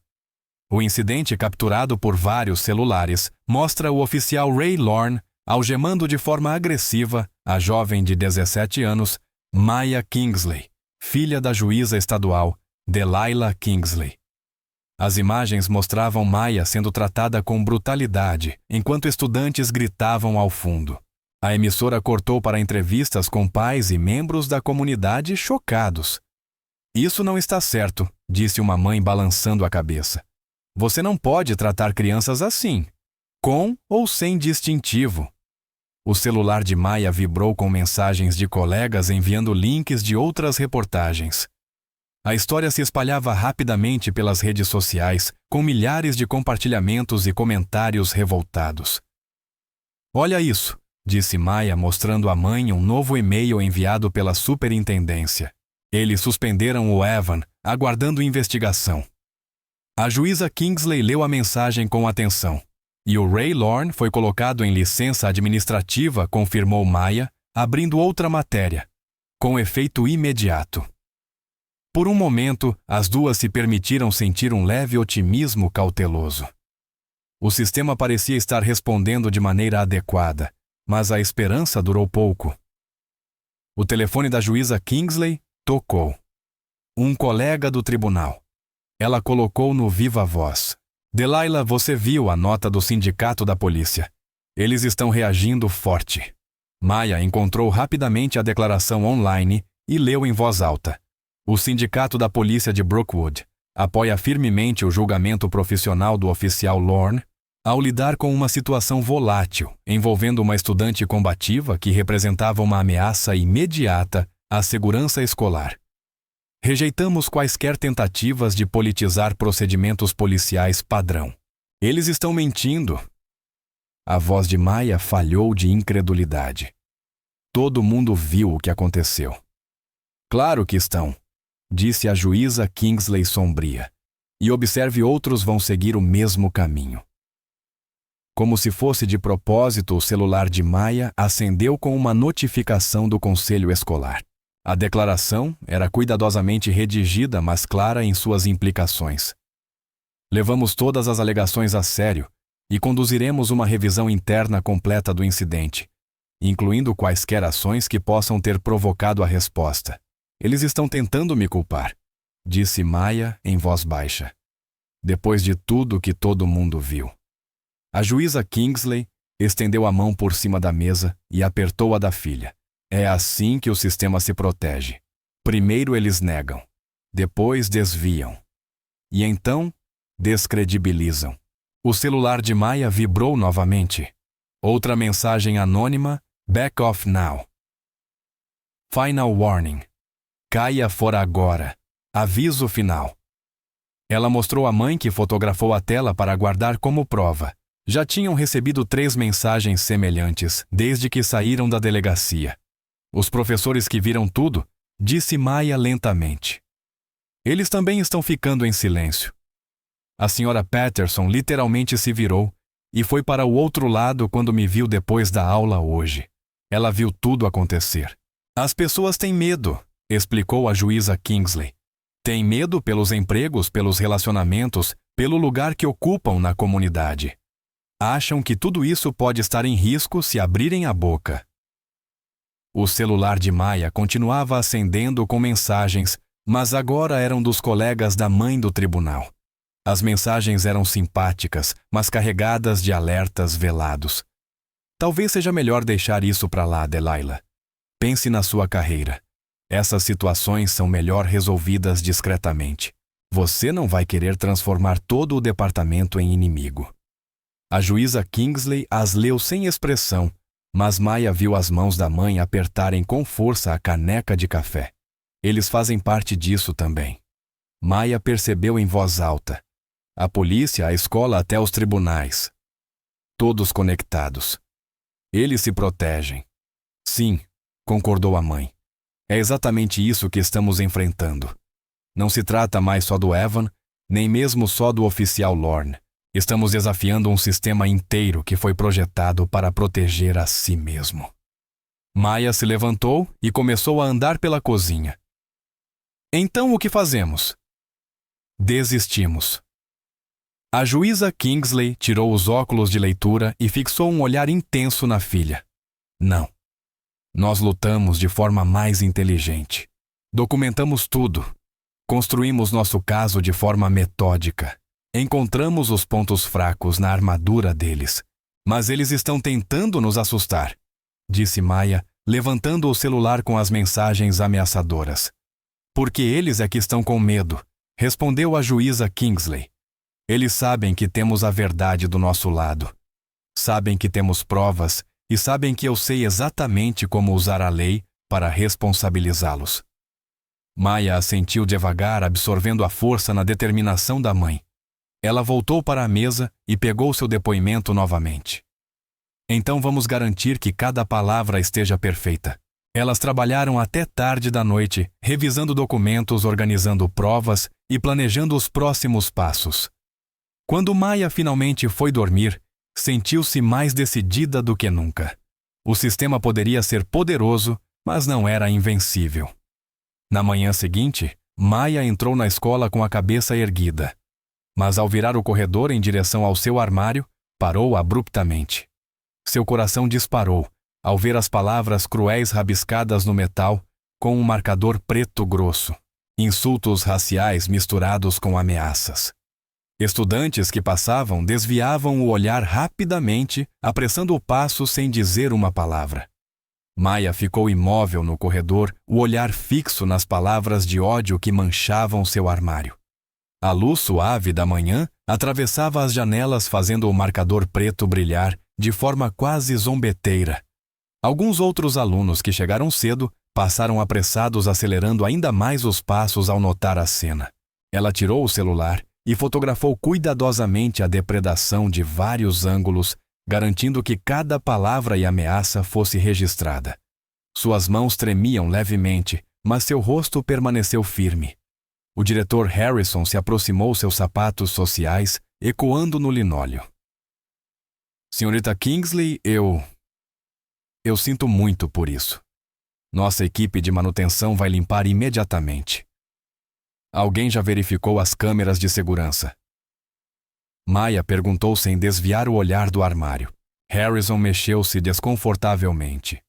O incidente, capturado por vários celulares, mostra o oficial Ray Lorne algemando de forma agressiva a jovem de 17 anos, Maya Kingsley, filha da juíza estadual, Delilah Kingsley. As imagens mostravam Maya sendo tratada com brutalidade, enquanto estudantes gritavam ao fundo. A emissora cortou para entrevistas com pais e membros da comunidade chocados. Isso não está certo, disse uma mãe balançando a cabeça. Você não pode tratar crianças assim, com ou sem distintivo. O celular de Maya vibrou com mensagens de colegas enviando links de outras reportagens. A história se espalhava rapidamente pelas redes sociais, com milhares de compartilhamentos e comentários revoltados. Olha isso, disse Maya mostrando à mãe um novo e-mail enviado pela superintendência. Eles suspenderam o Evan, aguardando investigação. A juíza Kingsley leu a mensagem com atenção. E o Ray Lorne foi colocado em licença administrativa, confirmou Maya, abrindo outra matéria, com efeito imediato. Por um momento, as duas se permitiram sentir um leve otimismo cauteloso. O sistema parecia estar respondendo de maneira adequada, mas a esperança durou pouco. O telefone da juíza Kingsley tocou. Um colega do tribunal. Ela colocou no viva voz. Delilah, você viu a nota do sindicato da polícia. Eles estão reagindo forte. Maya encontrou rapidamente a declaração online e leu em voz alta. O sindicato da polícia de Brookwood apoia firmemente o julgamento profissional do oficial Lorne ao lidar com uma situação volátil envolvendo uma estudante combativa que representava uma ameaça imediata à segurança escolar. Rejeitamos quaisquer tentativas de politizar procedimentos policiais padrão. Eles estão mentindo. A voz de Maya falhou de incredulidade. Todo mundo viu o que aconteceu. Claro que estão, disse a juíza Kingsley sombria. E observe, outros vão seguir o mesmo caminho. Como se fosse de propósito, o celular de Maya acendeu com uma notificação do conselho escolar. A declaração era cuidadosamente redigida, mas clara em suas implicações. Levamos todas as alegações a sério e conduziremos uma revisão interna completa do incidente, incluindo quaisquer ações que possam ter provocado a resposta. Eles estão tentando me culpar, disse Maya em voz baixa, depois de tudo que todo mundo viu. A juíza Kingsley estendeu a mão por cima da mesa e apertou a da filha. É assim que o sistema se protege. Primeiro eles negam, depois desviam, e então descredibilizam. O celular de Maya vibrou novamente. Outra mensagem anônima: Back off now. Final warning. Caia fora agora. Aviso final. Ela mostrou à mãe, que fotografou a tela para guardar como prova. Já tinham recebido 3 mensagens semelhantes desde que saíram da delegacia. Os professores que viram tudo, disse Maya lentamente. Eles também estão ficando em silêncio. A senhora Patterson literalmente se virou e foi para o outro lado quando me viu depois da aula hoje. Ela viu tudo acontecer. As pessoas têm medo, explicou a juíza Kingsley. Têm medo pelos empregos, pelos relacionamentos, pelo lugar que ocupam na comunidade. Acham que tudo isso pode estar em risco se abrirem a boca. O celular de Maya continuava acendendo com mensagens, mas agora eram dos colegas da mãe do tribunal. As mensagens eram simpáticas, mas carregadas de alertas velados. Talvez seja melhor deixar isso para lá, Delilah. Pense na sua carreira. Essas situações são melhor resolvidas discretamente. Você não vai querer transformar todo o departamento em inimigo. A juíza Kingsley as leu sem expressão, mas Maya viu as mãos da mãe apertarem com força a caneca de café. Eles fazem parte disso também. Maya percebeu em voz alta. A polícia, a escola até os tribunais. Todos conectados. Eles se protegem. Sim, concordou a mãe. É exatamente isso que estamos enfrentando. Não se trata mais só do Evan, nem mesmo só do oficial Lorne. Estamos desafiando um sistema inteiro que foi projetado para proteger a si mesmo. Maya se levantou e começou a andar pela cozinha. Então o que fazemos? Desistimos. A juíza Kingsley tirou os óculos de leitura e fixou um olhar intenso na filha. Não. Nós lutamos de forma mais inteligente. Documentamos tudo. Construímos nosso caso de forma metódica. Encontramos os pontos fracos na armadura deles. Mas eles estão tentando nos assustar, disse Maya, levantando o celular com as mensagens ameaçadoras. Porque eles é que estão com medo, respondeu a juíza Kingsley. Eles sabem que temos a verdade do nosso lado. Sabem que temos provas e sabem que eu sei exatamente como usar a lei para responsabilizá-los. Maya assentiu devagar, absorvendo a força na determinação da mãe. Ela voltou para a mesa e pegou seu depoimento novamente. Então vamos garantir que cada palavra esteja perfeita. Elas trabalharam até tarde da noite, revisando documentos, organizando provas e planejando os próximos passos. Quando Maya finalmente foi dormir, sentiu-se mais decidida do que nunca. O sistema poderia ser poderoso, mas não era invencível. Na manhã seguinte, Maya entrou na escola com a cabeça erguida. Mas ao virar o corredor em direção ao seu armário, parou abruptamente. Seu coração disparou ao ver as palavras cruéis rabiscadas no metal com um marcador preto grosso. Insultos raciais misturados com ameaças. Estudantes que passavam desviavam o olhar rapidamente, apressando o passo sem dizer uma palavra. Maya ficou imóvel no corredor, o olhar fixo nas palavras de ódio que manchavam seu armário. A luz suave da manhã atravessava as janelas, fazendo o marcador preto brilhar de forma quase zombeteira. Alguns outros alunos que chegaram cedo passaram apressados, acelerando ainda mais os passos ao notar a cena. Ela tirou o celular e fotografou cuidadosamente a depredação de vários ângulos, garantindo que cada palavra e ameaça fosse registrada. Suas mãos tremiam levemente, mas seu rosto permaneceu firme. O diretor Harrison se aproximou seus sapatos sociais, ecoando no linóleo. Senhorita Kingsley, eu sinto muito por isso. Nossa equipe de manutenção vai limpar imediatamente. Alguém já verificou as câmeras de segurança? Maya perguntou sem desviar o olhar do armário. Harrison mexeu-se desconfortavelmente.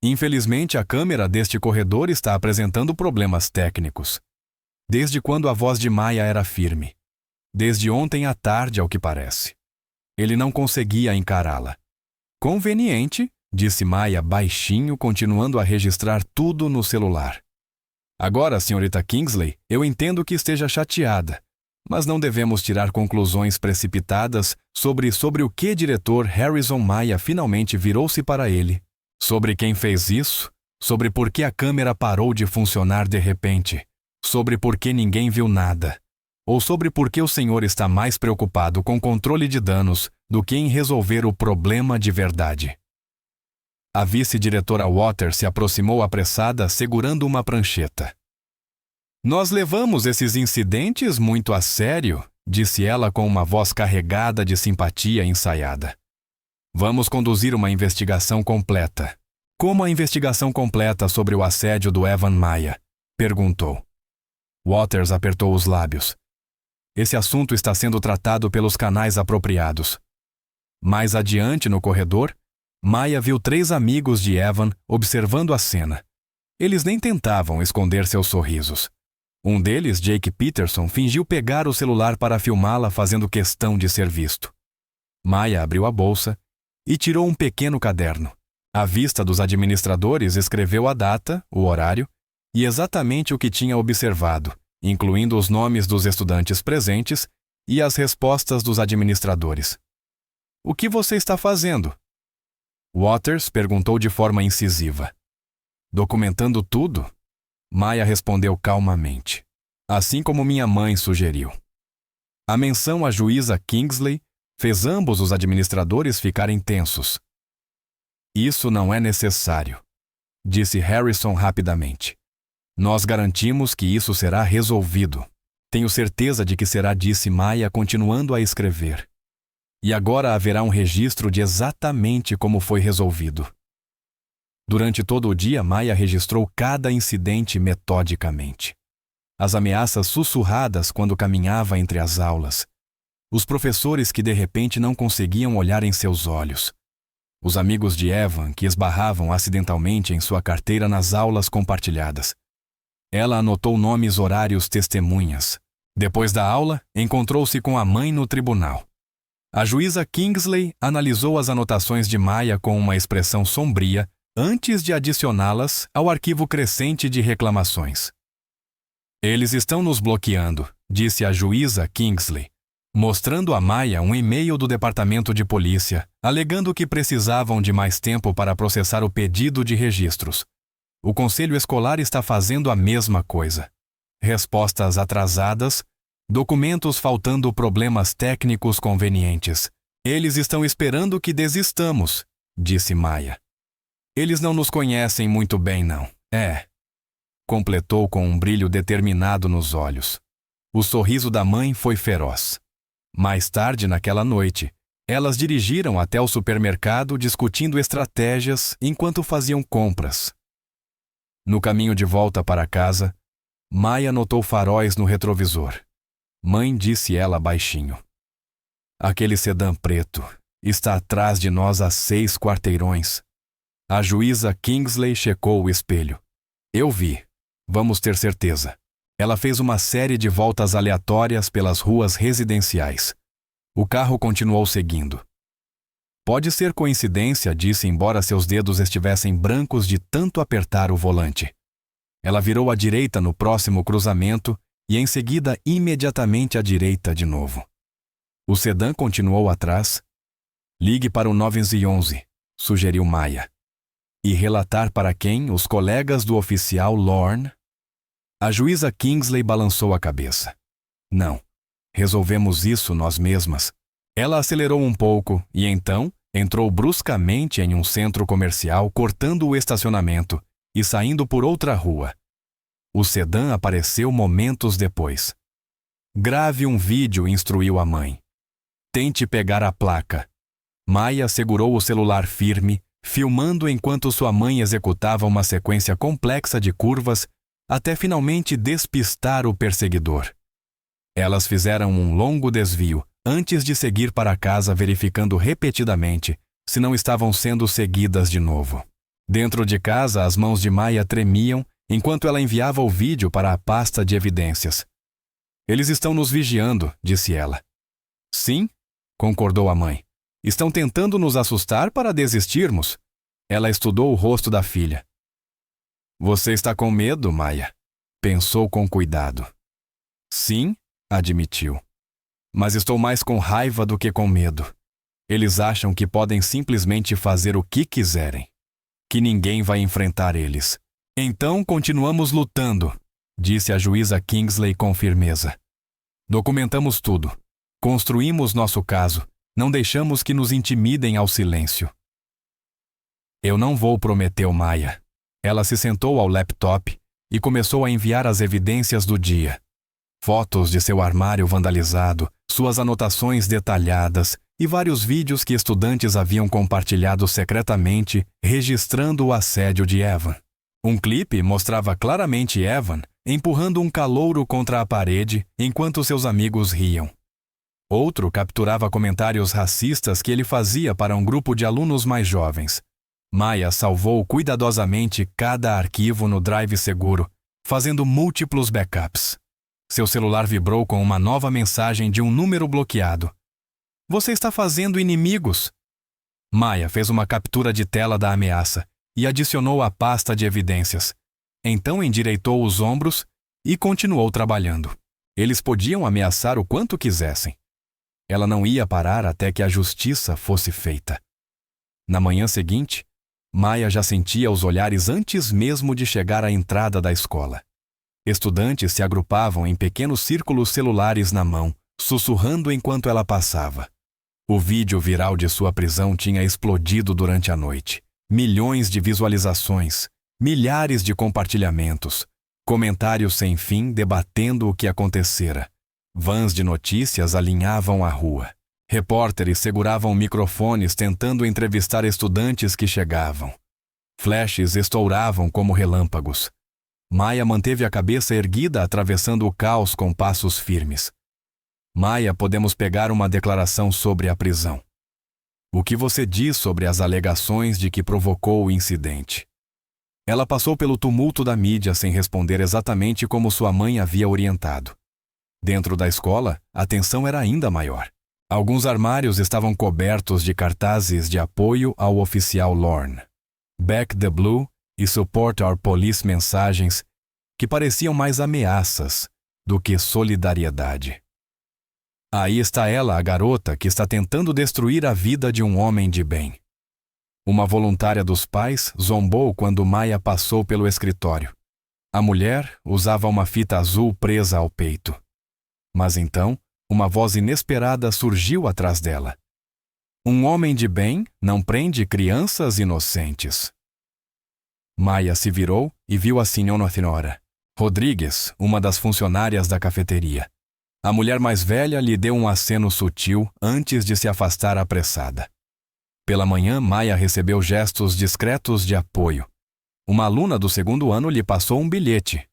Infelizmente, a câmera deste corredor está apresentando problemas técnicos. Desde quando a voz de Maya era firme. Desde ontem à tarde, ao que parece. Ele não conseguia encará-la. Conveniente, disse Maya baixinho, continuando a registrar tudo no celular. Agora, senhorita Kingsley, eu entendo que esteja chateada, mas não devemos tirar conclusões precipitadas sobre o que diretor Harrison Maya finalmente virou-se para ele, sobre quem fez isso, sobre por que a câmera parou de funcionar de repente, sobre por que ninguém viu nada, ou sobre por que o senhor está mais preocupado com controle de danos do que em resolver o problema de verdade. A vice-diretora Waters se aproximou apressada, segurando uma prancheta. Nós levamos esses incidentes muito a sério, disse ela com uma voz carregada de simpatia ensaiada. Vamos conduzir uma investigação completa. Como a investigação completa sobre o assédio do Evan Maya? Perguntou. Waters apertou os lábios. Esse assunto está sendo tratado pelos canais apropriados. Mais adiante no corredor, Maya viu 3 amigos de Evan observando a cena. Eles nem tentavam esconder seus sorrisos. Um deles, Jake Peterson, fingiu pegar o celular para filmá-la fazendo questão de ser visto. Maya abriu a bolsa e tirou um pequeno caderno. À vista dos administradores, escreveu a data, o horário e exatamente o que tinha observado, incluindo os nomes dos estudantes presentes e as respostas dos administradores. O que você está fazendo? Waters perguntou de forma incisiva. Documentando tudo? Maya respondeu calmamente. Assim como minha mãe sugeriu. A menção à juíza Kingsley fez ambos os administradores ficarem tensos. Isso não é necessário, disse Harrison rapidamente. Nós garantimos que isso será resolvido. Tenho certeza de que será, disse Maya, continuando a escrever. E agora haverá um registro de exatamente como foi resolvido. Durante todo o dia, Maya registrou cada incidente metodicamente. As ameaças sussurradas quando caminhava entre as aulas. Os professores que de repente não conseguiam olhar em seus olhos. Os amigos de Evan que esbarravam acidentalmente em sua carteira nas aulas compartilhadas. Ela anotou nomes, horários, testemunhas. Depois da aula, encontrou-se com a mãe no tribunal. A juíza Kingsley analisou as anotações de Maya com uma expressão sombria antes de adicioná-las ao arquivo crescente de reclamações. Eles estão nos bloqueando, disse a juíza Kingsley, mostrando a Maya um e-mail do departamento de polícia, alegando que precisavam de mais tempo para processar o pedido de registros. O conselho escolar está fazendo a mesma coisa. Respostas atrasadas, documentos faltando, problemas técnicos convenientes. Eles estão esperando que desistamos, disse Maya. Eles não nos conhecem muito bem, não. Completou com um brilho determinado nos olhos. O sorriso da mãe foi feroz. Mais tarde naquela noite, elas dirigiram até o supermercado discutindo estratégias enquanto faziam compras. No caminho de volta para casa, Maya notou faróis no retrovisor. Mãe, disse ela baixinho. Aquele sedã preto está atrás de nós a 6 quarteirões. A juíza Kingsley checou o espelho. Eu vi. Vamos ter certeza. Ela fez uma série de voltas aleatórias pelas ruas residenciais. O carro continuou seguindo. Pode ser coincidência, disse, embora seus dedos estivessem brancos de tanto apertar o volante. Ela virou à direita no próximo cruzamento e em seguida imediatamente à direita de novo. O sedã continuou atrás. Ligue para o 911, sugeriu Maya. E relatar para quem? Os colegas do oficial Lorne? A juíza Kingsley balançou a cabeça. Não, resolvemos isso nós mesmas. Ela acelerou um pouco e então entrou bruscamente em um centro comercial, cortando o estacionamento e saindo por outra rua. O sedã apareceu momentos depois. Grave um vídeo, instruiu a mãe. Tente pegar a placa. Maya segurou o celular firme, filmando enquanto sua mãe executava uma sequência complexa de curvas até finalmente despistar o perseguidor. Elas fizeram um longo desvio antes de seguir para casa, verificando repetidamente se não estavam sendo seguidas de novo. Dentro de casa, as mãos de Maya tremiam enquanto ela enviava o vídeo para a pasta de evidências. Eles estão nos vigiando, disse ela. Sim, concordou a mãe. Estão tentando nos assustar para desistirmos. Ela estudou o rosto da filha. Você está com medo, Maya? Pensou com cuidado. Sim, admitiu. Mas estou mais com raiva do que com medo. Eles acham que podem simplesmente fazer o que quiserem. Que ninguém vai enfrentar eles. Então continuamos lutando, disse a juíza Kingsley com firmeza. Documentamos tudo. Construímos nosso caso. Não deixamos que nos intimidem ao silêncio. Eu não vou, prometeu Maya. Ela se sentou ao laptop e começou a enviar as evidências do dia. Fotos de seu armário vandalizado, suas anotações detalhadas e vários vídeos que estudantes haviam compartilhado secretamente, registrando o assédio de Evan. Um clipe mostrava claramente Evan empurrando um calouro contra a parede enquanto seus amigos riam. Outro capturava comentários racistas que ele fazia para um grupo de alunos mais jovens. Maya salvou cuidadosamente cada arquivo no drive seguro, fazendo múltiplos backups. Seu celular vibrou com uma nova mensagem de um número bloqueado. Você está fazendo inimigos. Maya fez uma captura de tela da ameaça e adicionou à pasta de evidências. Então endireitou os ombros e continuou trabalhando. Eles podiam ameaçar o quanto quisessem. Ela não ia parar até que a justiça fosse feita. Na manhã seguinte, Maya já sentia os olhares antes mesmo de chegar à entrada da escola. Estudantes se agrupavam em pequenos círculos celulares na mão, sussurrando enquanto ela passava. O vídeo viral de sua prisão tinha explodido durante a noite. Milhões de visualizações, milhares de compartilhamentos, comentários sem fim debatendo o que acontecera. Vans de notícias alinhavam a rua. Repórteres seguravam microfones tentando entrevistar estudantes que chegavam. Flashes estouravam como relâmpagos. Maya manteve a cabeça erguida atravessando o caos com passos firmes. Maya, podemos pegar uma declaração sobre a prisão. O que você diz sobre as alegações de que provocou o incidente? Ela passou pelo tumulto da mídia sem responder exatamente como sua mãe havia orientado. Dentro da escola, a tensão era ainda maior. Alguns armários estavam cobertos de cartazes de apoio ao oficial Lorne. Back the Blue e Support Our Police, mensagens que pareciam mais ameaças do que solidariedade. Aí está ela, a garota que está tentando destruir a vida de um homem de bem. Uma voluntária dos pais zombou quando Maya passou pelo escritório. A mulher usava uma fita azul presa ao peito. Mas então, uma voz inesperada surgiu atrás dela. Um homem de bem não prende crianças inocentes. Maya se virou e viu a senhora Rodrigues, uma das funcionárias da cafeteria. A mulher mais velha lhe deu um aceno sutil antes de se afastar apressada. Pela manhã, Maya recebeu gestos discretos de apoio. Uma aluna do 2º ano lhe passou um bilhete.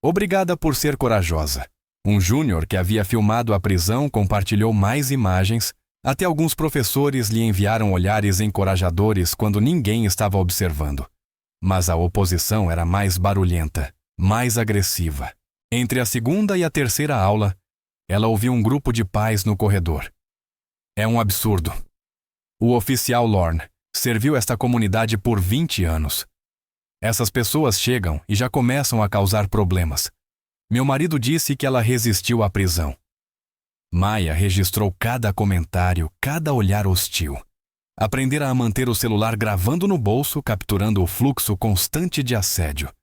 Obrigada por ser corajosa. Um júnior que havia filmado a prisão compartilhou mais imagens, até alguns professores lhe enviaram olhares encorajadores quando ninguém estava observando. Mas a oposição era mais barulhenta, mais agressiva. Entre a 2ª e a 3ª aula, ela ouviu um grupo de pais no corredor. É um absurdo. O oficial Lorne serviu esta comunidade por 20 anos. Essas pessoas chegam e já começam a causar problemas. Meu marido disse que ela resistiu à prisão. Maya registrou cada comentário, cada olhar hostil. Aprendera a manter o celular gravando no bolso, capturando o fluxo constante de assédio.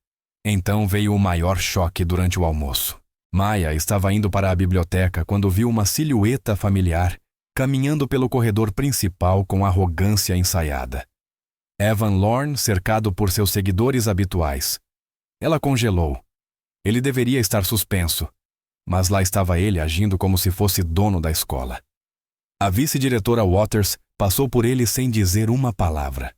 Então veio o maior choque durante o almoço. Maya estava indo para a biblioteca quando viu uma silhueta familiar caminhando pelo corredor principal com arrogância ensaiada. Evan Lorne, cercado por seus seguidores habituais. Ela congelou. Ele deveria estar suspenso, mas lá estava ele agindo como se fosse dono da escola. A vice-diretora Waters passou por ele sem dizer uma palavra.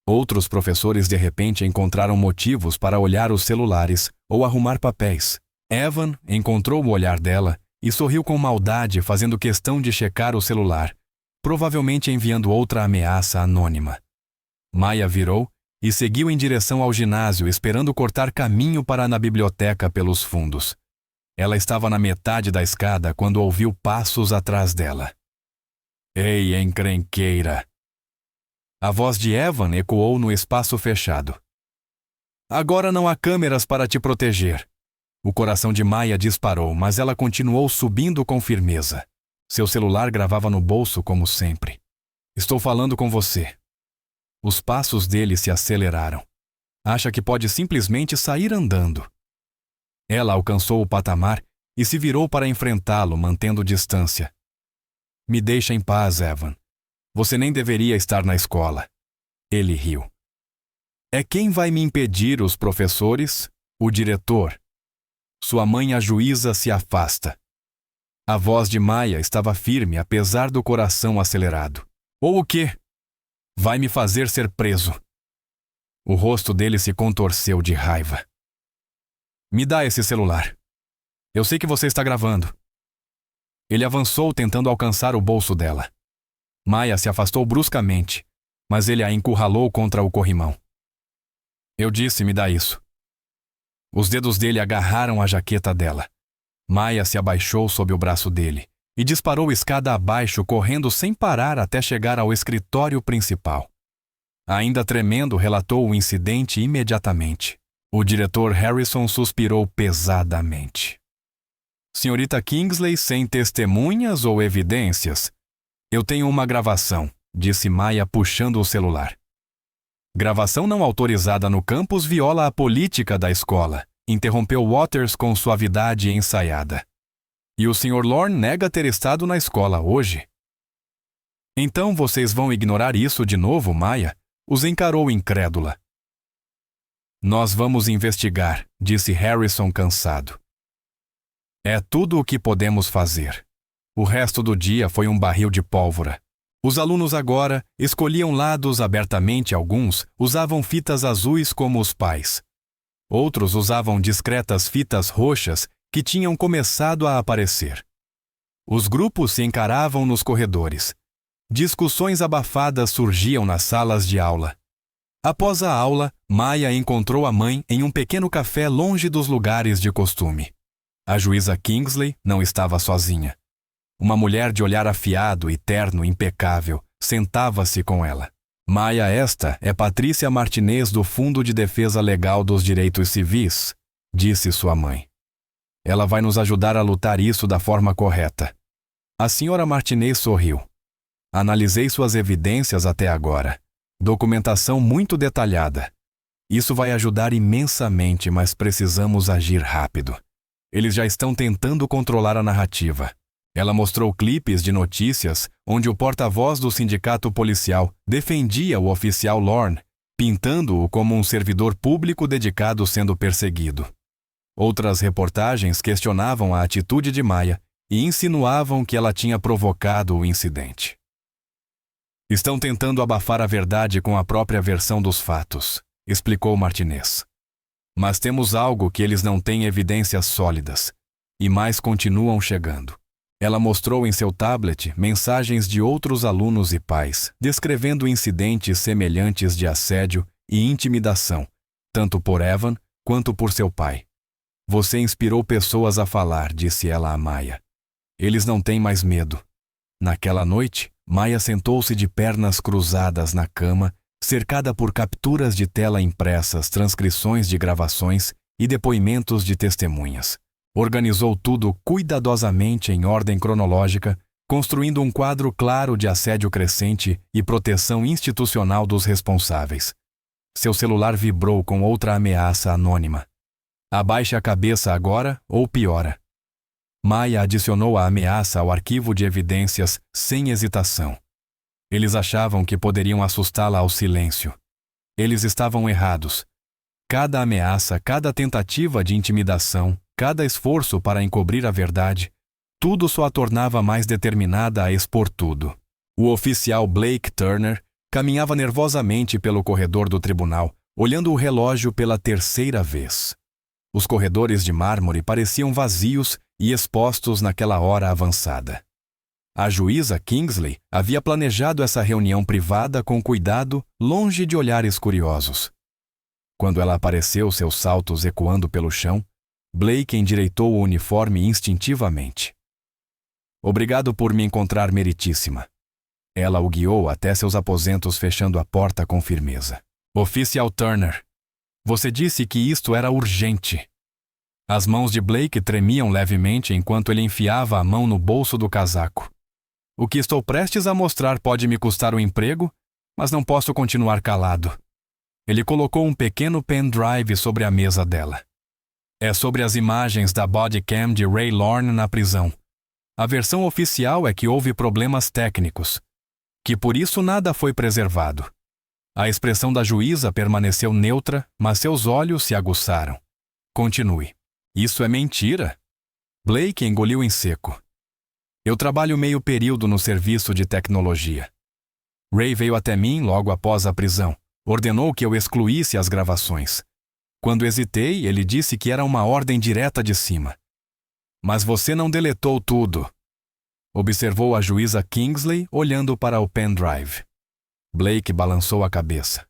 Outros professores de repente encontraram motivos para olhar os celulares ou arrumar papéis. Evan encontrou o olhar dela e sorriu com maldade, fazendo questão de checar o celular, provavelmente enviando outra ameaça anônima. Maya virou e seguiu em direção ao ginásio, esperando cortar caminho para na biblioteca pelos fundos. Ela estava na metade da escada quando ouviu passos atrás dela. Ei, encrenqueira! A voz de Evan ecoou no espaço fechado. Agora não há câmeras para te proteger. O coração de Maya disparou, mas ela continuou subindo com firmeza. Seu celular gravava no bolso como sempre. Estou falando com você. Os passos dele se aceleraram. Acha que pode simplesmente sair andando. Ela alcançou o patamar e se virou para enfrentá-lo, mantendo distância. Me deixa em paz, Evan. Você nem deveria estar na escola. Ele riu. É quem vai me impedir, os professores? O diretor. Sua mãe, a juíza, se afasta. A voz de Maya estava firme, apesar do coração acelerado. Ou o quê? Vai me fazer ser preso. O rosto dele se contorceu de raiva. Me dá esse celular. Eu sei que você está gravando. Ele avançou tentando alcançar o bolso dela. Maya se afastou bruscamente, mas ele a encurralou contra o corrimão. Eu disse, me dá isso. Os dedos dele agarraram a jaqueta dela. Maya se abaixou sob o braço dele e disparou escada abaixo, correndo sem parar até chegar ao escritório principal. Ainda tremendo, relatou o incidente imediatamente. O diretor Harrison suspirou pesadamente. Senhorita Kingsley, sem testemunhas ou evidências? Eu tenho uma gravação, disse Maya puxando o celular. Gravação não autorizada no campus viola a política da escola, interrompeu Waters com suavidade ensaiada. E o Sr. Lorne nega ter estado na escola hoje. Então vocês vão ignorar isso de novo, Maya? Os encarou incrédula. Nós vamos investigar, disse Harrison cansado. É tudo o que podemos fazer. O resto do dia foi um barril de pólvora. Os alunos agora escolhiam lados abertamente, alguns usavam fitas azuis como os pais. Outros usavam discretas fitas roxas que tinham começado a aparecer. Os grupos se encaravam nos corredores. Discussões abafadas surgiam nas salas de aula. Após a aula, Maya encontrou a mãe em um pequeno café longe dos lugares de costume. A juíza Kingsley não estava sozinha. Uma mulher de olhar afiado e terno impecável sentava-se com ela. Maya, esta é Patrícia Martinez do Fundo de Defesa Legal dos Direitos Civis, disse sua mãe. Ela vai nos ajudar a lutar isso da forma correta. A senhora Martinez sorriu. Analisei suas evidências até agora. Documentação muito detalhada. Isso vai ajudar imensamente, mas precisamos agir rápido. Eles já estão tentando controlar a narrativa. Ela mostrou clipes de notícias onde o porta-voz do sindicato policial defendia o oficial Lorne, pintando-o como um servidor público dedicado sendo perseguido. Outras reportagens questionavam a atitude de Maya e insinuavam que ela tinha provocado o incidente. Estão tentando abafar a verdade com a própria versão dos fatos, explicou Martinez. Mas temos algo que eles não têm evidências sólidas, e mais continuam chegando. Ela mostrou em seu tablet mensagens de outros alunos e pais, descrevendo incidentes semelhantes de assédio e intimidação, tanto por Evan quanto por seu pai. Você inspirou pessoas a falar, disse ela a Maya. Eles não têm mais medo. Naquela noite, Maya sentou-se de pernas cruzadas na cama, cercada por capturas de tela impressas, transcrições de gravações e depoimentos de testemunhas. Organizou tudo cuidadosamente em ordem cronológica, construindo um quadro claro de assédio crescente e proteção institucional dos responsáveis. Seu celular vibrou com outra ameaça anônima. Abaixe a cabeça agora ou piora. Maya adicionou a ameaça ao arquivo de evidências sem hesitação. Eles achavam que poderiam assustá-la ao silêncio. Eles estavam errados. Cada ameaça, cada tentativa de intimidação, cada esforço para encobrir a verdade, tudo só a tornava mais determinada a expor tudo. O oficial Blake Turner caminhava nervosamente pelo corredor do tribunal, olhando o relógio pela terceira vez. Os corredores de mármore pareciam vazios e expostos naquela hora avançada. A juíza Kingsley havia planejado essa reunião privada com cuidado, longe de olhares curiosos. Quando ela apareceu, seus saltos ecoando pelo chão, Blake endireitou o uniforme instintivamente. Obrigado por me encontrar, meritíssima. Ela o guiou até seus aposentos, fechando a porta com firmeza. Oficial Turner, você disse que isto era urgente. As mãos de Blake tremiam levemente enquanto ele enfiava a mão no bolso do casaco. O que estou prestes a mostrar pode me custar o emprego, mas não posso continuar calado. Ele colocou um pequeno pendrive sobre a mesa dela. É sobre as imagens da bodycam de Ray Lorne na prisão. A versão oficial é que houve problemas técnicos, que por isso nada foi preservado. A expressão da juíza permaneceu neutra, mas seus olhos se aguçaram. Continue. Isso é mentira. Blake engoliu em seco. Eu trabalho meio período no serviço de tecnologia. Ray veio até mim logo após a prisão. Ordenou que eu excluísse as gravações. Quando hesitei, ele disse que era uma ordem direta de cima. Mas você não deletou tudo. Observou a juíza Kingsley olhando para o pendrive. Blake balançou a cabeça.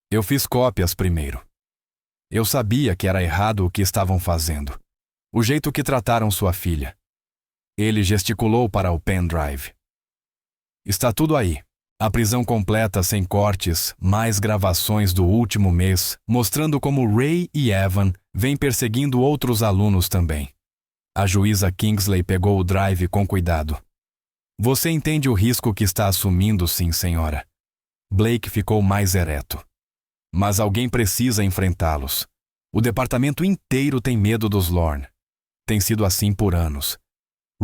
Eu fiz cópias primeiro. Eu sabia que era errado o que estavam fazendo. O jeito que trataram sua filha. Ele gesticulou para o pendrive. Está tudo aí. A prisão completa sem cortes, mais gravações do último mês, mostrando como Ray e Evan vêm perseguindo outros alunos também. A juíza Kingsley pegou o drive com cuidado. Você entende o risco que está assumindo, sim, senhora. Blake ficou mais ereto. Mas alguém precisa enfrentá-los. O departamento inteiro tem medo dos Lorne. Tem sido assim por anos.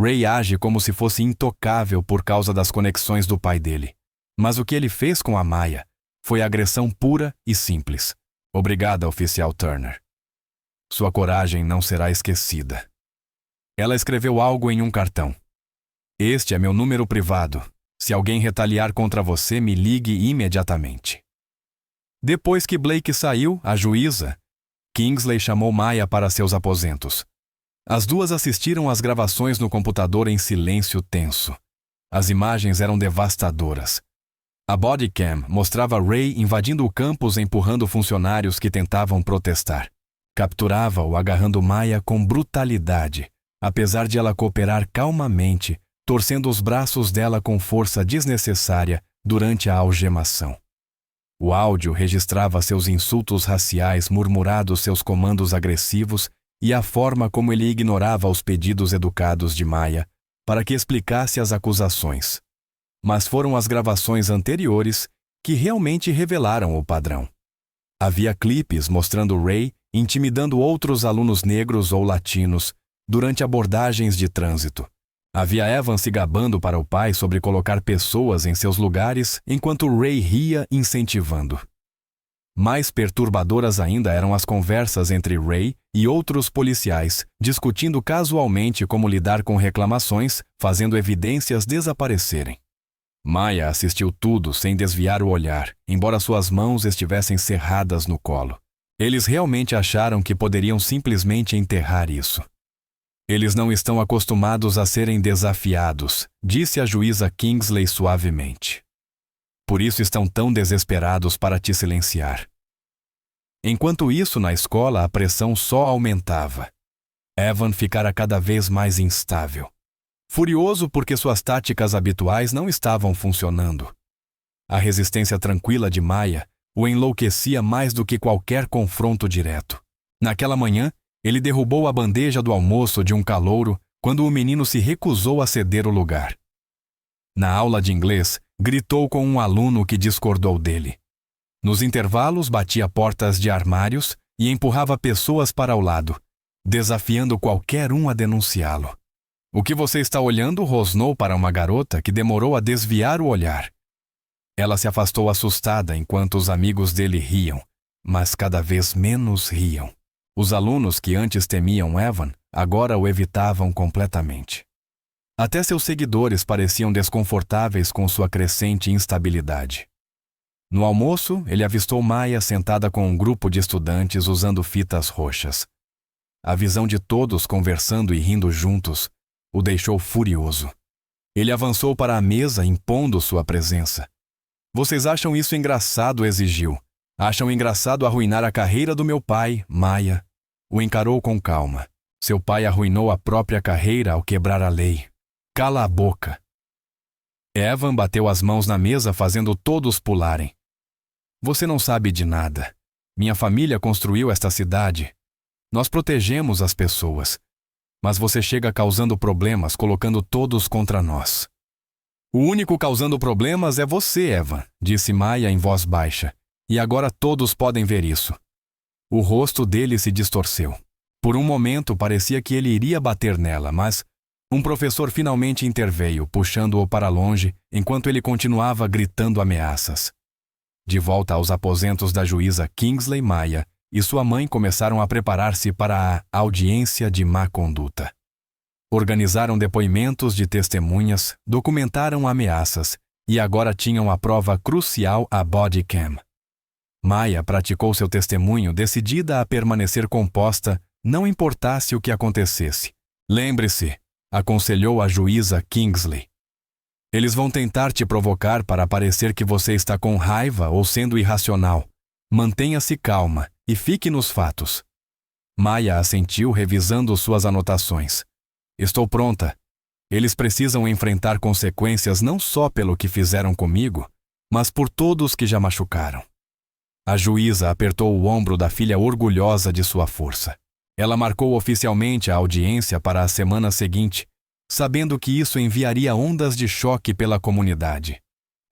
Ray age como se fosse intocável por causa das conexões do pai dele. Mas o que ele fez com a Maya foi agressão pura e simples. Obrigada, oficial Turner. Sua coragem não será esquecida. Ela escreveu algo em um cartão. Este é meu número privado. Se alguém retaliar contra você, me ligue imediatamente. Depois que Blake saiu, a juíza Kingsley chamou Maya para seus aposentos. As duas assistiram às gravações no computador em silêncio tenso. As imagens eram devastadoras. A bodycam mostrava Ray invadindo o campus empurrando funcionários que tentavam protestar. Capturava-o agarrando Maya com brutalidade, apesar de ela cooperar calmamente, torcendo os braços dela com força desnecessária durante a algemação. O áudio registrava seus insultos raciais, murmurados seus comandos agressivos e a forma como ele ignorava os pedidos educados de Maya para que explicasse as acusações. Mas foram as gravações anteriores que realmente revelaram o padrão. Havia clipes mostrando Ray intimidando outros alunos negros ou latinos durante abordagens de trânsito. Havia Evan se gabando para o pai sobre colocar pessoas em seus lugares enquanto Ray ria incentivando. Mais perturbadoras ainda eram as conversas entre Ray e outros policiais, discutindo casualmente como lidar com reclamações, fazendo evidências desaparecerem. Maya assistiu tudo sem desviar o olhar, embora suas mãos estivessem cerradas no colo. Eles realmente acharam que poderiam simplesmente enterrar isso. Eles não estão acostumados a serem desafiados, disse a juíza Kingsley suavemente. Por isso estão tão desesperados para te silenciar. Enquanto isso, na escola, a pressão só aumentava. Evan ficara cada vez mais instável. Furioso porque suas táticas habituais não estavam funcionando. A resistência tranquila de Maya o enlouquecia mais do que qualquer confronto direto. Naquela manhã, ele derrubou a bandeja do almoço de um calouro quando o menino se recusou a ceder o lugar. Na aula de inglês, gritou com um aluno que discordou dele. Nos intervalos, batia portas de armários e empurrava pessoas para o lado, desafiando qualquer um a denunciá-lo. O que você está olhando? Rosnou para uma garota que demorou a desviar o olhar. Ela se afastou assustada enquanto os amigos dele riam, mas cada vez menos riam. Os alunos que antes temiam Evan, agora o evitavam completamente. Até seus seguidores pareciam desconfortáveis com sua crescente instabilidade. No almoço, ele avistou Maya sentada com um grupo de estudantes usando fitas roxas. A visão de todos conversando e rindo juntos o deixou furioso. Ele avançou para a mesa impondo sua presença. Vocês acham isso engraçado? Exigiu. Acham engraçado arruinar a carreira do meu pai, Maya? O encarou com calma. Seu pai arruinou a própria carreira ao quebrar a lei. Cala a boca. Evan bateu as mãos na mesa fazendo todos pularem. Você não sabe de nada. Minha família construiu esta cidade. Nós protegemos as pessoas. Mas você chega causando problemas, colocando todos contra nós. O único causando problemas é você, Evan, disse Maya em voz baixa. E agora todos podem ver isso. O rosto dele se distorceu. Por um momento parecia que ele iria bater nela, mas um professor finalmente interveio, puxando-o para longe, enquanto ele continuava gritando ameaças. De volta aos aposentos da juíza Kingsley, Maya e sua mãe começaram a preparar-se para a audiência de má conduta. Organizaram depoimentos de testemunhas, documentaram ameaças e agora tinham a prova crucial, a body cam. Maya praticou seu testemunho decidida a permanecer composta, não importasse o que acontecesse. Lembre-se, aconselhou a juíza Kingsley. Eles vão tentar te provocar para parecer que você está com raiva ou sendo irracional. Mantenha-se calma e fique nos fatos. Maya assentiu revisando suas anotações. Estou pronta. Eles precisam enfrentar consequências não só pelo que fizeram comigo, mas por todos que já machucaram. A juíza apertou o ombro da filha orgulhosa de sua força. Ela marcou oficialmente a audiência para a semana seguinte, sabendo que isso enviaria ondas de choque pela comunidade.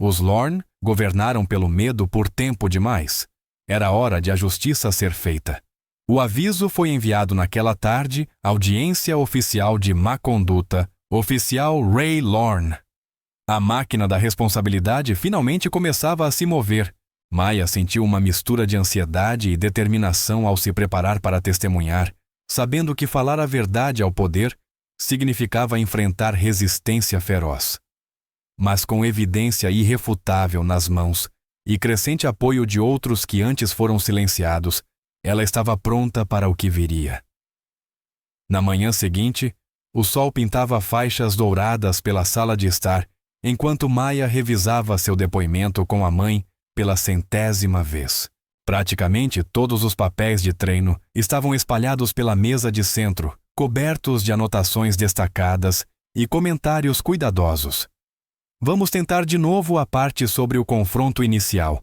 Os Lorne governaram pelo medo por tempo demais. Era hora de a justiça ser feita. O aviso foi enviado naquela tarde, audiência oficial de má conduta, oficial Ray Lorne. A máquina da responsabilidade finalmente começava a se mover. Maya sentiu uma mistura de ansiedade e determinação ao se preparar para testemunhar, sabendo que falar a verdade ao poder significava enfrentar resistência feroz. Mas com evidência irrefutável nas mãos e crescente apoio de outros que antes foram silenciados, ela estava pronta para o que viria. Na manhã seguinte, o sol pintava faixas douradas pela sala de estar, enquanto Maya revisava seu depoimento com a mãe pela 100ª vez. Praticamente todos os papéis de treino estavam espalhados pela mesa de centro, cobertos de anotações destacadas e comentários cuidadosos. Vamos tentar de novo a parte sobre o confronto inicial,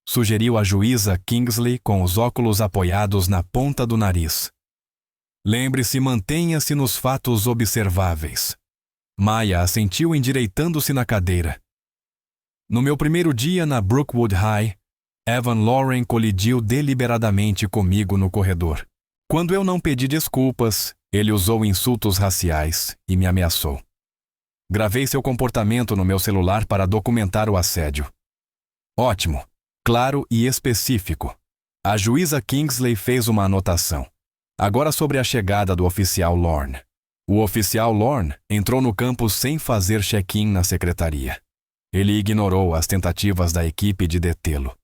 sugeriu a juíza Kingsley com os óculos apoiados na ponta do nariz. Lembre-se, mantenha-se nos fatos observáveis. Maya assentiu endireitando-se na cadeira. No meu primeiro dia na Brookwood High, Evan Loren colidiu deliberadamente comigo no corredor. Quando eu não pedi desculpas, ele usou insultos raciais e me ameaçou. Gravei seu comportamento no meu celular para documentar o assédio. Ótimo, claro e específico. A juíza Kingsley fez uma anotação. Agora sobre a chegada do oficial Lorne. O oficial Lorne entrou no campus sem fazer check-in na secretaria. Ele ignorou as tentativas da equipe de detê-lo.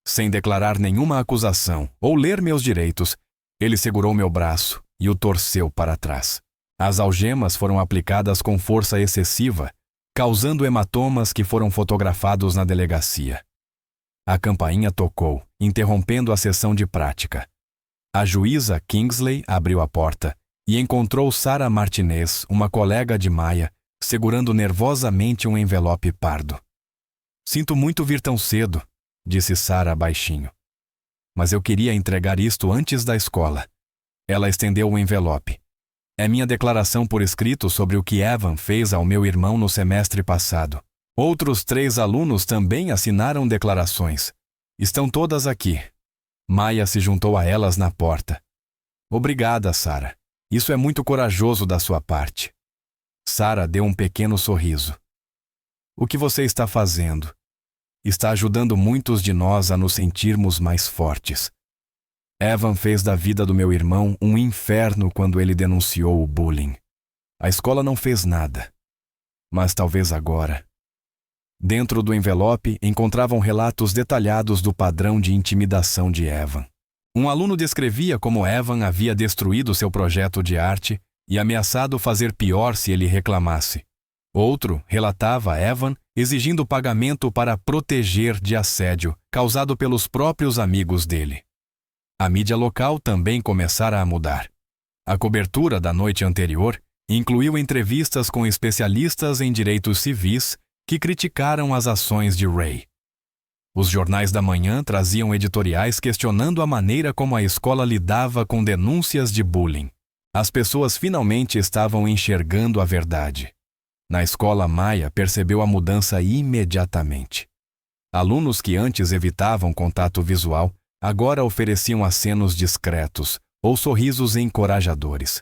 Sem declarar nenhuma acusação ou ler meus direitos, ele segurou meu braço e o torceu para trás. As algemas foram aplicadas com força excessiva, causando hematomas que foram fotografados na delegacia. A campainha tocou, interrompendo a sessão de prática. A juíza Kingsley abriu a porta e encontrou Sarah Martinez, uma colega de Maya, segurando nervosamente um envelope pardo. Sinto muito vir tão cedo, disse Sarah baixinho. Mas eu queria entregar isto antes da escola. Ela estendeu o envelope. É minha declaração por escrito sobre o que Evan fez ao meu irmão no semestre passado. Outros 3 alunos também assinaram declarações. Estão todas aqui. Maya se juntou a elas na porta. Obrigada, Sarah. Isso é muito corajoso da sua parte. Sarah deu um pequeno sorriso. O que você está fazendo? Está ajudando muitos de nós a nos sentirmos mais fortes. Evan fez da vida do meu irmão um inferno quando ele denunciou o bullying. A escola não fez nada. Mas talvez agora... Dentro do envelope encontravam relatos detalhados do padrão de intimidação de Evan. Um aluno descrevia como Evan havia destruído seu projeto de arte e ameaçado fazer pior se ele reclamasse. Outro relatava Evan exigindo pagamento para proteger de assédio causado pelos próprios amigos dele. A mídia local também começara a mudar. A cobertura da noite anterior incluiu entrevistas com especialistas em direitos civis que criticaram as ações de Ray. Os jornais da manhã traziam editoriais questionando a maneira como a escola lidava com denúncias de bullying. As pessoas finalmente estavam enxergando a verdade. Na escola, Maya percebeu a mudança imediatamente. Alunos que antes evitavam contato visual agora ofereciam acenos discretos ou sorrisos encorajadores.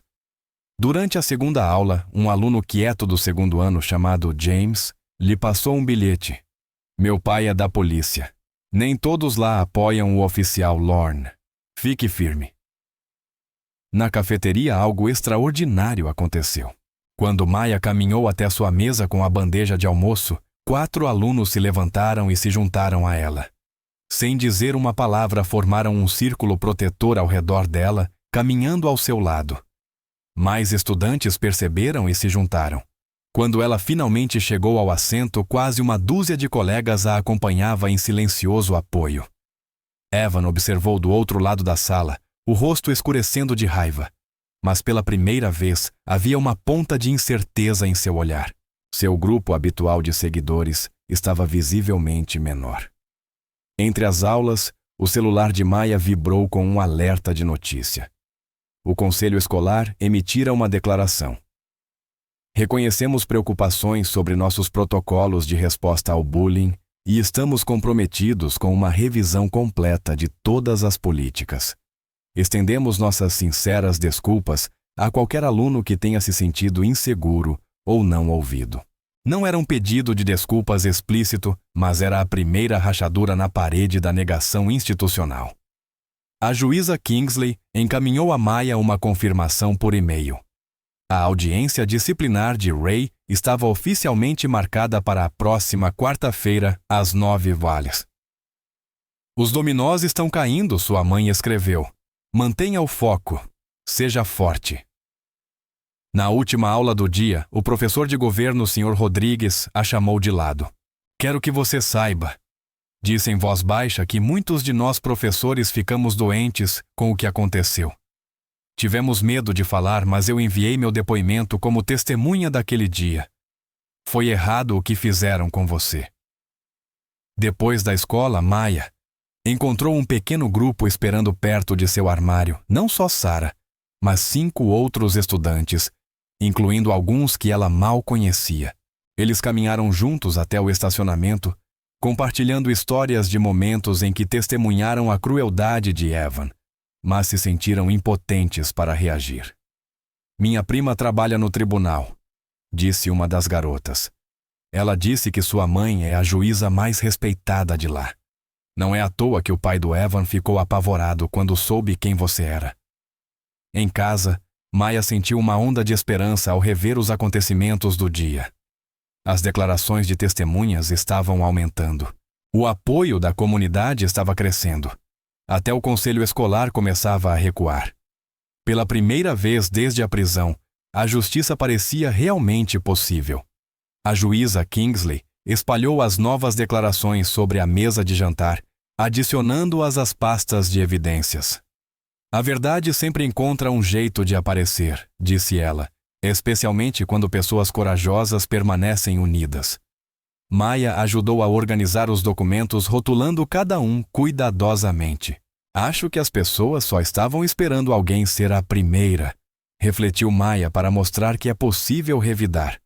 Durante a segunda aula, um aluno quieto do segundo ano chamado James lhe passou um bilhete. Meu pai é da polícia. Nem todos lá apoiam o oficial Lorne. Fique firme. Na cafeteria, algo extraordinário aconteceu. Quando Maya caminhou até sua mesa com a bandeja de almoço, 4 alunos se levantaram e se juntaram a ela. Sem dizer uma palavra, formaram um círculo protetor ao redor dela, caminhando ao seu lado. Mais estudantes perceberam e se juntaram. Quando ela finalmente chegou ao assento, quase uma dúzia de colegas a acompanhava em silencioso apoio. Evan observou do outro lado da sala, o rosto escurecendo de raiva. Mas pela primeira vez, havia uma ponta de incerteza em seu olhar. Seu grupo habitual de seguidores estava visivelmente menor. Entre as aulas, o celular de Maya vibrou com um alerta de notícia. O conselho escolar emitira uma declaração. Reconhecemos preocupações sobre nossos protocolos de resposta ao bullying e estamos comprometidos com uma revisão completa de todas as políticas. Estendemos nossas sinceras desculpas a qualquer aluno que tenha se sentido inseguro ou não ouvido. Não era um pedido de desculpas explícito, mas era a primeira rachadura na parede da negação institucional. A juíza Kingsley encaminhou a Maya uma confirmação por e-mail. A audiência disciplinar de Ray estava oficialmente marcada para a próxima quarta-feira, às 9h. Os dominós estão caindo, sua mãe escreveu. Mantenha o foco. Seja forte. Na última aula do dia, o professor de governo, Sr. Rodrigues, a chamou de lado. Quero que você saiba, disse em voz baixa, que muitos de nós professores ficamos doentes com o que aconteceu. Tivemos medo de falar, mas eu enviei meu depoimento como testemunha daquele dia. Foi errado o que fizeram com você. Depois da escola, Maya encontrou um pequeno grupo esperando perto de seu armário, não só Sarah, mas 5 outros estudantes, incluindo alguns que ela mal conhecia. Eles caminharam juntos até o estacionamento, compartilhando histórias de momentos em que testemunharam a crueldade de Evan, mas se sentiram impotentes para reagir. Minha prima trabalha no tribunal, disse uma das garotas. Ela disse que sua mãe é a juíza mais respeitada de lá. Não é à toa que o pai do Evan ficou apavorado quando soube quem você era. Em casa, Maya sentiu uma onda de esperança ao rever os acontecimentos do dia. As declarações de testemunhas estavam aumentando. O apoio da comunidade estava crescendo. Até o conselho escolar começava a recuar. Pela primeira vez desde a prisão, a justiça parecia realmente possível. A juíza Kingsley espalhou as novas declarações sobre a mesa de jantar, adicionando-as às pastas de evidências. A verdade sempre encontra um jeito de aparecer, disse ela, especialmente quando pessoas corajosas permanecem unidas. Maya ajudou a organizar os documentos, rotulando cada um cuidadosamente. Acho que as pessoas só estavam esperando alguém ser a primeira, refletiu Maya para mostrar que é possível revidar.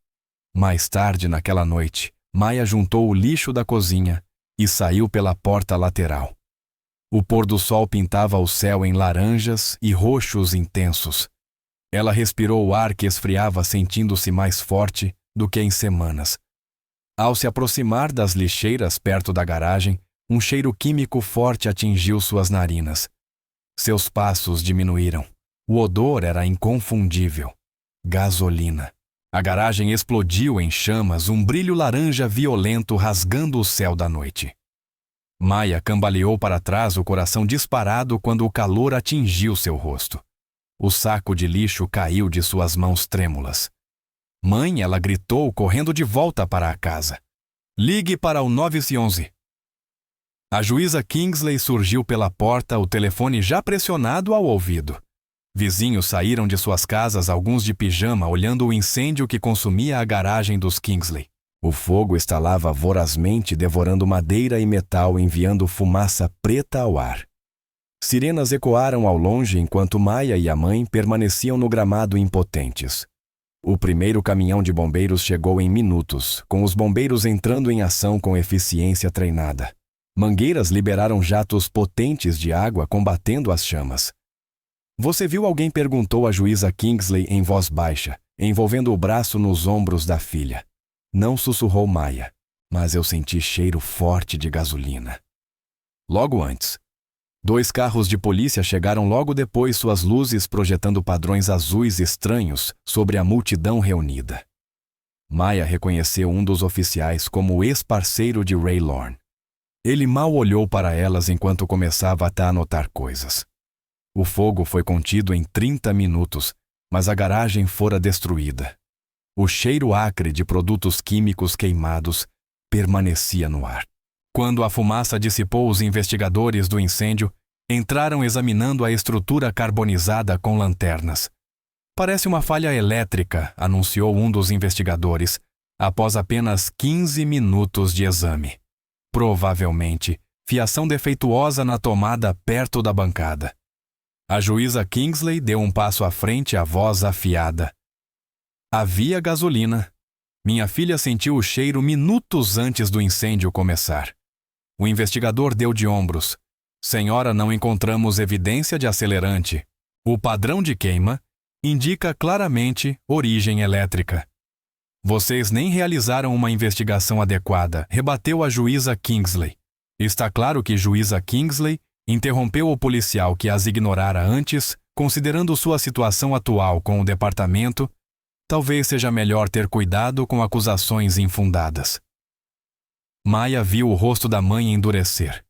Mais tarde naquela noite, Maya juntou o lixo da cozinha e saiu pela porta lateral. O pôr do sol pintava o céu em laranjas e roxos intensos. Ela respirou o ar que esfriava, sentindo-se mais forte do que em semanas. Ao se aproximar das lixeiras perto da garagem, um cheiro químico forte atingiu suas narinas. Seus passos diminuíram. O odor era inconfundível. Gasolina. A garagem explodiu em chamas, um brilho laranja violento rasgando o céu da noite. Maya cambaleou para trás, o coração disparado quando o calor atingiu seu rosto. O saco de lixo caiu de suas mãos trêmulas. Mãe, ela gritou, correndo de volta para a casa. Ligue para o 911. A juíza Kingsley surgiu pela porta, o telefone já pressionado ao ouvido. Vizinhos saíram de suas casas, alguns de pijama, olhando o incêndio que consumia a garagem dos Kingsley. O fogo estalava vorazmente, devorando madeira e metal, enviando fumaça preta ao ar. Sirenas ecoaram ao longe enquanto Maya e a mãe permaneciam no gramado impotentes. O primeiro caminhão de bombeiros chegou em minutos, com os bombeiros entrando em ação com eficiência treinada. Mangueiras liberaram jatos potentes de água combatendo as chamas. Você viu? Alguém perguntou à juíza Kingsley em voz baixa, envolvendo o braço nos ombros da filha. Não sussurrou Maya, mas eu senti cheiro forte de gasolina. Logo antes, 2 carros de polícia chegaram logo depois, suas luzes projetando padrões azuis estranhos sobre a multidão reunida. Maya reconheceu um dos oficiais como o ex-parceiro de Ray Lorne. Ele mal olhou para elas enquanto começava a anotar coisas. O fogo foi contido em 30 minutos, mas a garagem fora destruída. O cheiro acre de produtos químicos queimados permanecia no ar. Quando a fumaça dissipou, os investigadores do incêndio entraram examinando a estrutura carbonizada com lanternas. Parece uma falha elétrica, anunciou um dos investigadores, após apenas 15 minutos de exame. Provavelmente, fiação defeituosa na tomada perto da bancada. A juíza Kingsley deu um passo à frente, a voz afiada. Havia gasolina. Minha filha sentiu o cheiro minutos antes do incêndio começar. O investigador deu de ombros. Senhora, não encontramos evidência de acelerante. O padrão de queima indica claramente origem elétrica. Vocês nem realizaram uma investigação adequada, rebateu a juíza Kingsley. Está claro que juíza Kingsley interrompeu o policial que as ignorara antes, considerando sua situação atual com o departamento. Talvez seja melhor ter cuidado com acusações infundadas. Maya viu o rosto da mãe endurecer.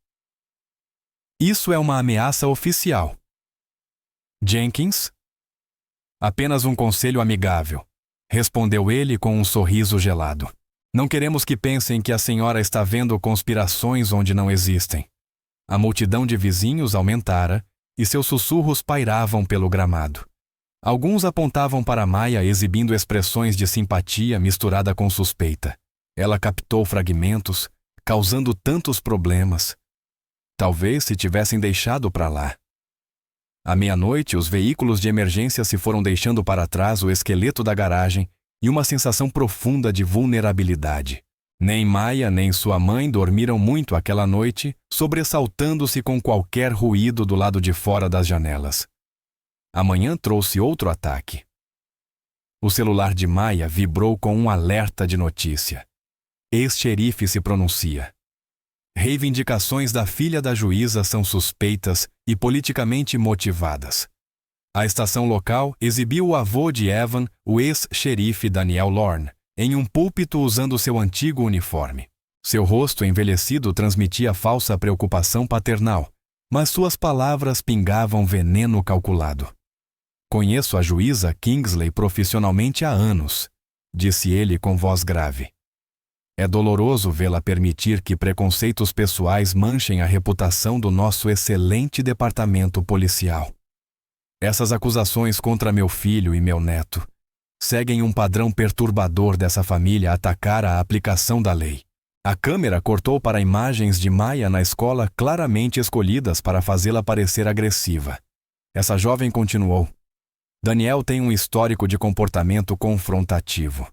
Isso é uma ameaça oficial. Jenkins? Apenas um conselho amigável, respondeu ele com um sorriso gelado. Não queremos que pensem que a senhora está vendo conspirações onde não existem. A multidão de vizinhos aumentara e seus sussurros pairavam pelo gramado. Alguns apontavam para Maya, exibindo expressões de simpatia misturada com suspeita. Ela captou fragmentos, causando tantos problemas. Talvez se tivessem deixado para lá. À meia-noite, os veículos de emergência se foram deixando para trás o esqueleto da garagem e uma sensação profunda de vulnerabilidade. Nem Maya nem sua mãe dormiram muito aquela noite, sobressaltando-se com qualquer ruído do lado de fora das janelas. Amanhã trouxe outro ataque. O celular de Maya vibrou com um alerta de notícia. Ex-xerife se pronuncia. Reivindicações da filha da juíza são suspeitas e politicamente motivadas. A estação local exibiu o avô de Evan, o ex-xerife Daniel Lorne, em um púlpito usando seu antigo uniforme. Seu rosto envelhecido transmitia falsa preocupação paternal, mas suas palavras pingavam veneno calculado. Conheço a juíza Kingsley profissionalmente há anos, disse ele com voz grave. É doloroso vê-la permitir que preconceitos pessoais manchem a reputação do nosso excelente departamento policial. Essas acusações contra meu filho e meu neto seguem um padrão perturbador dessa família atacar a aplicação da lei. A câmera cortou para imagens de Maya na escola claramente escolhidas para fazê-la parecer agressiva. Essa jovem continuou. Daniel tem um histórico de comportamento confrontativo.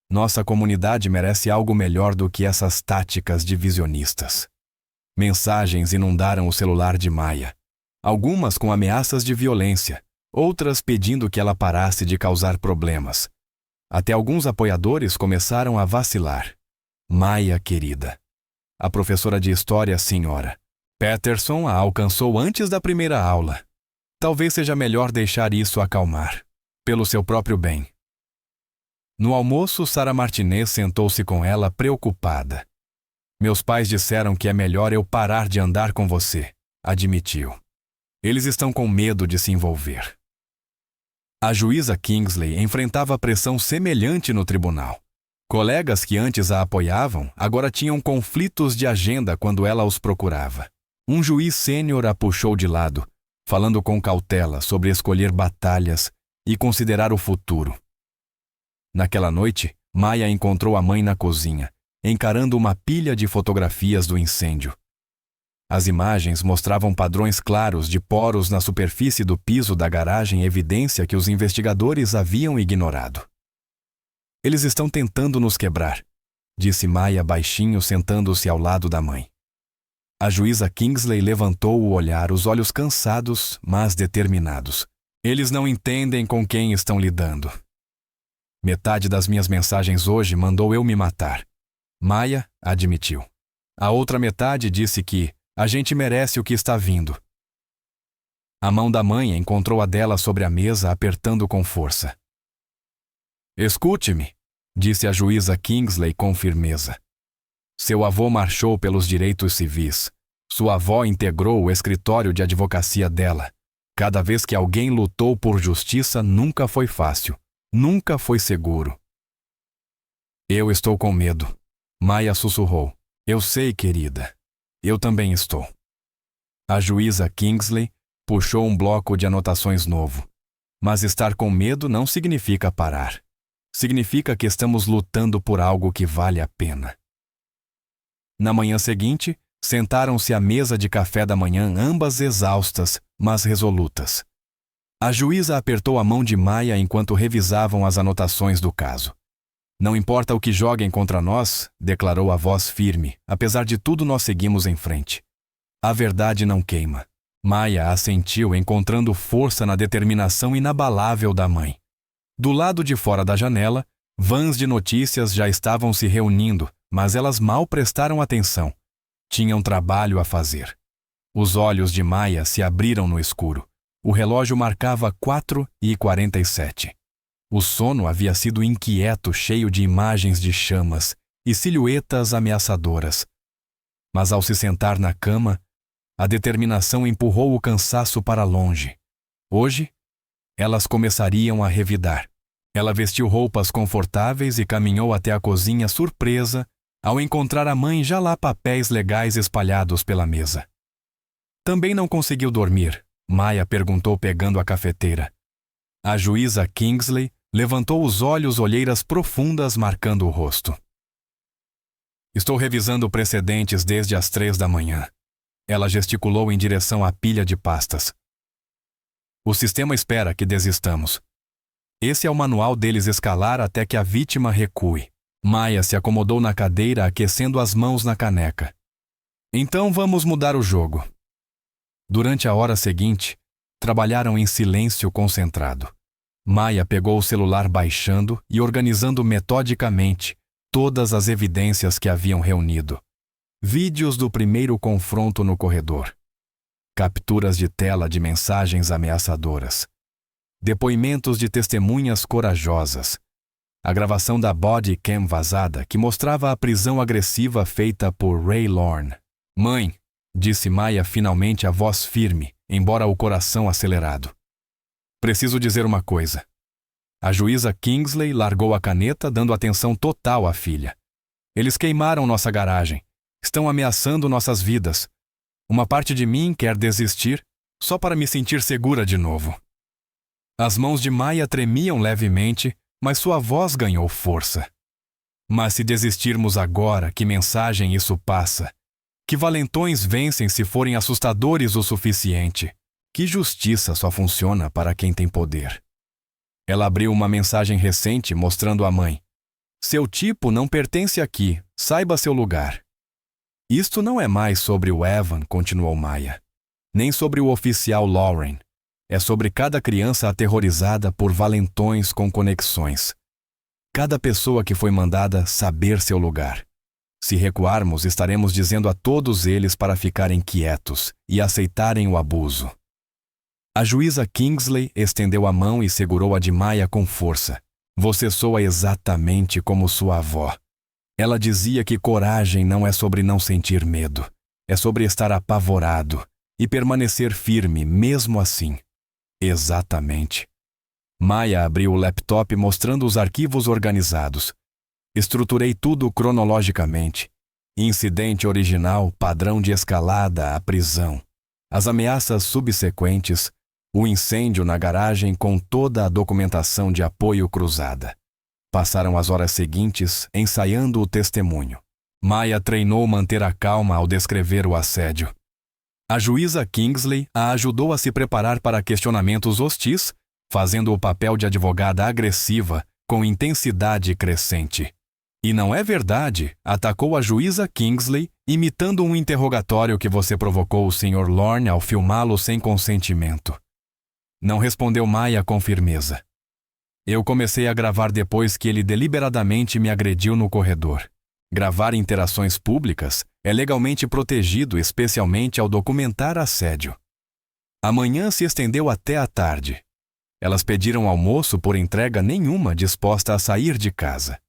Nossa comunidade merece algo melhor do que essas táticas divisionistas. Mensagens inundaram o celular de Maya. Algumas com ameaças de violência, outras pedindo que ela parasse de causar problemas. Até alguns apoiadores começaram a vacilar. Maya, querida. A professora de história, senhora Patterson, a alcançou antes da primeira aula. Talvez seja melhor deixar isso acalmar, pelo seu próprio bem. No almoço, Sarah Martinez sentou-se com ela preocupada. Meus pais disseram que é melhor eu parar de andar com você, admitiu. Eles estão com medo de se envolver. A juíza Kingsley enfrentava pressão semelhante no tribunal. Colegas que antes a apoiavam agora tinham conflitos de agenda quando ela os procurava. Um juiz sênior a puxou de lado, falando com cautela sobre escolher batalhas e considerar o futuro. Naquela noite, Maya encontrou a mãe na cozinha, encarando uma pilha de fotografias do incêndio. As imagens mostravam padrões claros de poros na superfície do piso da garagem, evidência que os investigadores haviam ignorado. Eles estão tentando nos quebrar, disse Maya baixinho, sentando-se ao lado da mãe. A juíza Kingsley levantou o olhar, os olhos cansados, mas determinados. Eles não entendem com quem estão lidando. Metade das minhas mensagens hoje mandou eu me matar. Maya admitiu. A outra metade disse que a gente merece o que está vindo. A mão da mãe encontrou a dela sobre a mesa, apertando com força. Escute-me, disse a juíza Kingsley com firmeza. Seu avô marchou pelos direitos civis. Sua avó integrou o escritório de advocacia dela. Cada vez que alguém lutou por justiça, nunca foi fácil. Nunca foi seguro. Eu estou com medo. Maya sussurrou. Eu sei, querida. Eu também estou. A juíza Kingsley puxou um bloco de anotações novo. Mas estar com medo não significa parar. Significa que estamos lutando por algo que vale a pena. Na manhã seguinte, sentaram-se à mesa de café da manhã, ambas exaustas, mas resolutas. A juíza apertou a mão de Maya enquanto revisavam as anotações do caso. Não importa o que joguem contra nós, declarou a voz firme, apesar de tudo nós seguimos em frente. A verdade não queima. Maya assentiu, encontrando força na determinação inabalável da mãe. Do lado de fora da janela, vans de notícias já estavam se reunindo, mas elas mal prestaram atenção. Tinham trabalho a fazer. Os olhos de Maya se abriram no escuro. O relógio marcava 4h47. O sono havia sido inquieto, cheio de imagens de chamas e silhuetas ameaçadoras. Mas ao se sentar na cama, a determinação empurrou o cansaço para longe. Hoje, elas começariam a revidar. Ela vestiu roupas confortáveis e caminhou até a cozinha surpresa ao encontrar a mãe já lá, papéis legais espalhados pela mesa. Também não conseguiu dormir, Maya perguntou pegando a cafeteira. A juíza Kingsley levantou os olhos, olheiras profundas marcando o rosto. Estou revisando precedentes desde as 3 da manhã. Ela gesticulou em direção à pilha de pastas. O sistema espera que desistamos. Esse é o manual deles: escalar até que a vítima recue. Maya se acomodou na cadeira, aquecendo as mãos na caneca. Então vamos mudar o jogo. Durante a hora seguinte, trabalharam em silêncio concentrado. Maya pegou o celular, baixando e organizando metodicamente todas as evidências que haviam reunido. Vídeos do primeiro confronto no corredor. Capturas de tela de mensagens ameaçadoras. Depoimentos de testemunhas corajosas. A gravação da body cam vazada que mostrava a prisão agressiva feita por Ray Lorne. Mãe, disse Maya finalmente, a voz firme, embora o coração acelerado. Preciso dizer uma coisa. A juíza Kingsley largou a caneta, dando atenção total à filha. Eles queimaram nossa garagem. Estão ameaçando nossas vidas. Uma parte de mim quer desistir só para me sentir segura de novo. As mãos de Maya tremiam levemente, mas sua voz ganhou força. Mas se desistirmos agora, que mensagem isso passa? Que valentões vencem se forem assustadores o suficiente? Que justiça só funciona para quem tem poder? Ela abriu uma mensagem recente mostrando à mãe. Seu tipo não pertence aqui, saiba seu lugar. Isto não é mais sobre o Evan, continuou Maya, nem sobre o oficial Lauren. É sobre cada criança aterrorizada por valentões com conexões. Cada pessoa que foi mandada saber seu lugar. Se recuarmos, estaremos dizendo a todos eles para ficarem quietos e aceitarem o abuso. A juíza Kingsley estendeu a mão e segurou a de Maya com força. Você soa exatamente como sua avó. Ela dizia que coragem não é sobre não sentir medo, é sobre estar apavorado e permanecer firme mesmo assim. Exatamente. Maya abriu o laptop mostrando os arquivos organizados. Estruturei tudo cronologicamente. Incidente original, padrão de escalada, a prisão. As ameaças subsequentes, o incêndio na garagem com toda a documentação de apoio cruzada. Passaram as horas seguintes ensaiando o testemunho. Maya treinou manter a calma ao descrever o assédio. A juíza Kingsley a ajudou a se preparar para questionamentos hostis, fazendo o papel de advogada agressiva com intensidade crescente. E não é verdade, atacou a juíza Kingsley, imitando um interrogatório que você provocou o Sr. Lorne ao filmá-lo sem consentimento. Não respondeu Maya com firmeza. Eu comecei a gravar depois que ele deliberadamente me agrediu no corredor. Gravar interações públicas é legalmente protegido, especialmente ao documentar assédio. A manhã se estendeu até a tarde. Elas pediram almoço por entrega nenhuma disposta a sair de casa.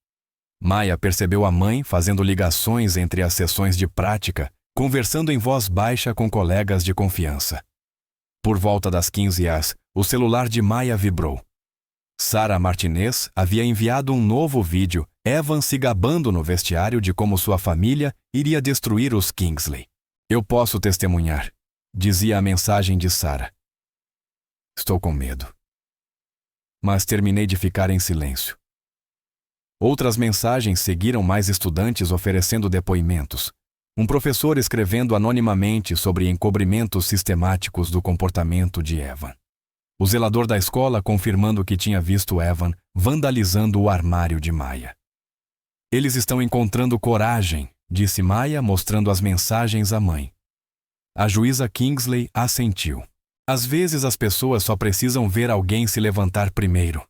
Maya percebeu a mãe fazendo ligações entre as sessões de prática, conversando em voz baixa com colegas de confiança. Por volta das 15 horas, o celular de Maya vibrou. Sarah Martinez havia enviado um novo vídeo, Evan se gabando no vestiário de como sua família iria destruir os Kingsley. Eu posso testemunhar, dizia a mensagem de Sarah. Estou com medo. Mas terminei de ficar em silêncio. Outras mensagens seguiram, mais estudantes oferecendo depoimentos. Um professor escrevendo anonimamente sobre encobrimentos sistemáticos do comportamento de Evan. O zelador da escola confirmando que tinha visto Evan vandalizando o armário de Maya. Eles estão encontrando coragem, disse Maya, mostrando as mensagens à mãe. A juíza Kingsley assentiu. Às vezes as pessoas só precisam ver alguém se levantar primeiro.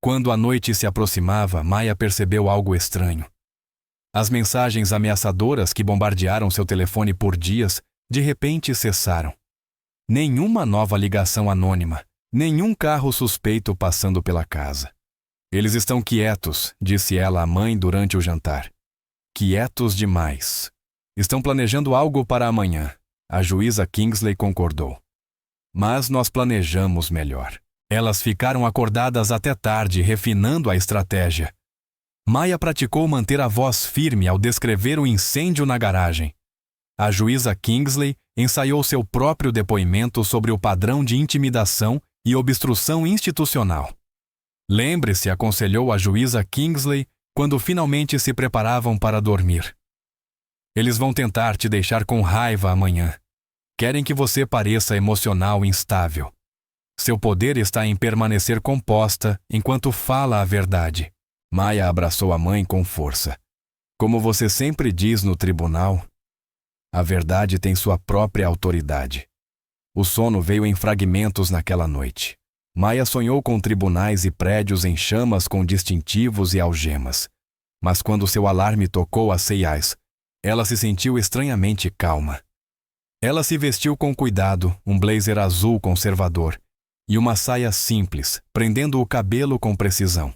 Quando a noite se aproximava, Maya percebeu algo estranho. As mensagens ameaçadoras que bombardearam seu telefone por dias, de repente cessaram. Nenhuma nova ligação anônima, nenhum carro suspeito passando pela casa. Eles estão quietos, disse ela à mãe durante o jantar. Quietos demais. Estão planejando algo para amanhã. A juíza Kingsley concordou. Mas nós planejamos melhor. Elas ficaram acordadas até tarde, refinando a estratégia. Maya praticou manter a voz firme ao descrever o incêndio na garagem. A juíza Kingsley ensaiou seu próprio depoimento sobre o padrão de intimidação e obstrução institucional. Lembre-se, aconselhou a juíza Kingsley quando finalmente se preparavam para dormir. Eles vão tentar te deixar com raiva amanhã. Querem que você pareça emocional e instável. Seu poder está em permanecer composta enquanto fala a verdade. Maya abraçou a mãe com força. Como você sempre diz no tribunal, a verdade tem sua própria autoridade. O sono veio em fragmentos naquela noite. Maya sonhou com tribunais e prédios em chamas com distintivos e algemas. Mas quando seu alarme tocou às 6 ela se sentiu estranhamente calma. Ela se vestiu com cuidado, um blazer azul conservador, e uma saia simples, prendendo o cabelo com precisão.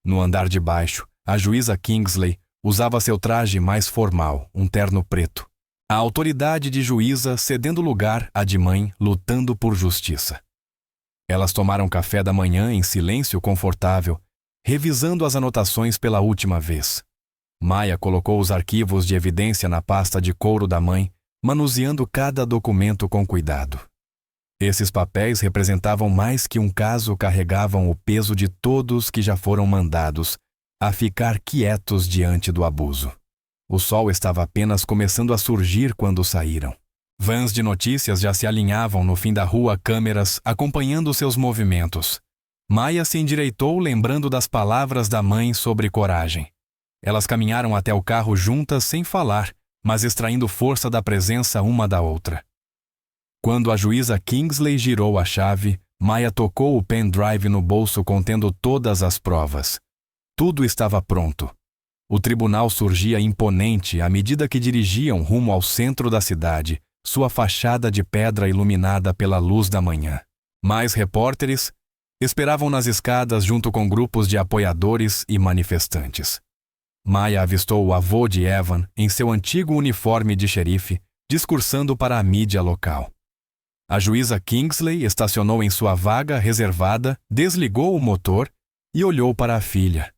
No andar de baixo, a juíza Kingsley usava seu traje mais formal, um terno preto. A autoridade de juíza cedendo lugar à de mãe, lutando por justiça. Elas tomaram café da manhã em silêncio confortável, revisando as anotações pela última vez. Maya colocou os arquivos de evidência na pasta de couro da mãe, manuseando cada documento com cuidado. Esses papéis representavam mais que um caso, carregavam o peso de todos que já foram mandados a ficar quietos diante do abuso. O sol estava apenas começando a surgir quando saíram. Vans de notícias já se alinhavam no fim da rua, câmeras acompanhando seus movimentos. Maya se endireitou, lembrando das palavras da mãe sobre coragem. Elas caminharam até o carro juntas sem falar, mas extraindo força da presença uma da outra. Quando a juíza Kingsley girou a chave, Maya tocou o pendrive no bolso contendo todas as provas. Tudo estava pronto. O tribunal surgia imponente à medida que dirigiam rumo ao centro da cidade, sua fachada de pedra iluminada pela luz da manhã. Mais repórteres, esperavam nas escadas junto com grupos de apoiadores e manifestantes. Maya avistou o avô de Evan em seu antigo uniforme de xerife, discursando para a mídia local. A juíza Kingsley estacionou em sua vaga reservada, desligou o motor e olhou para a filha.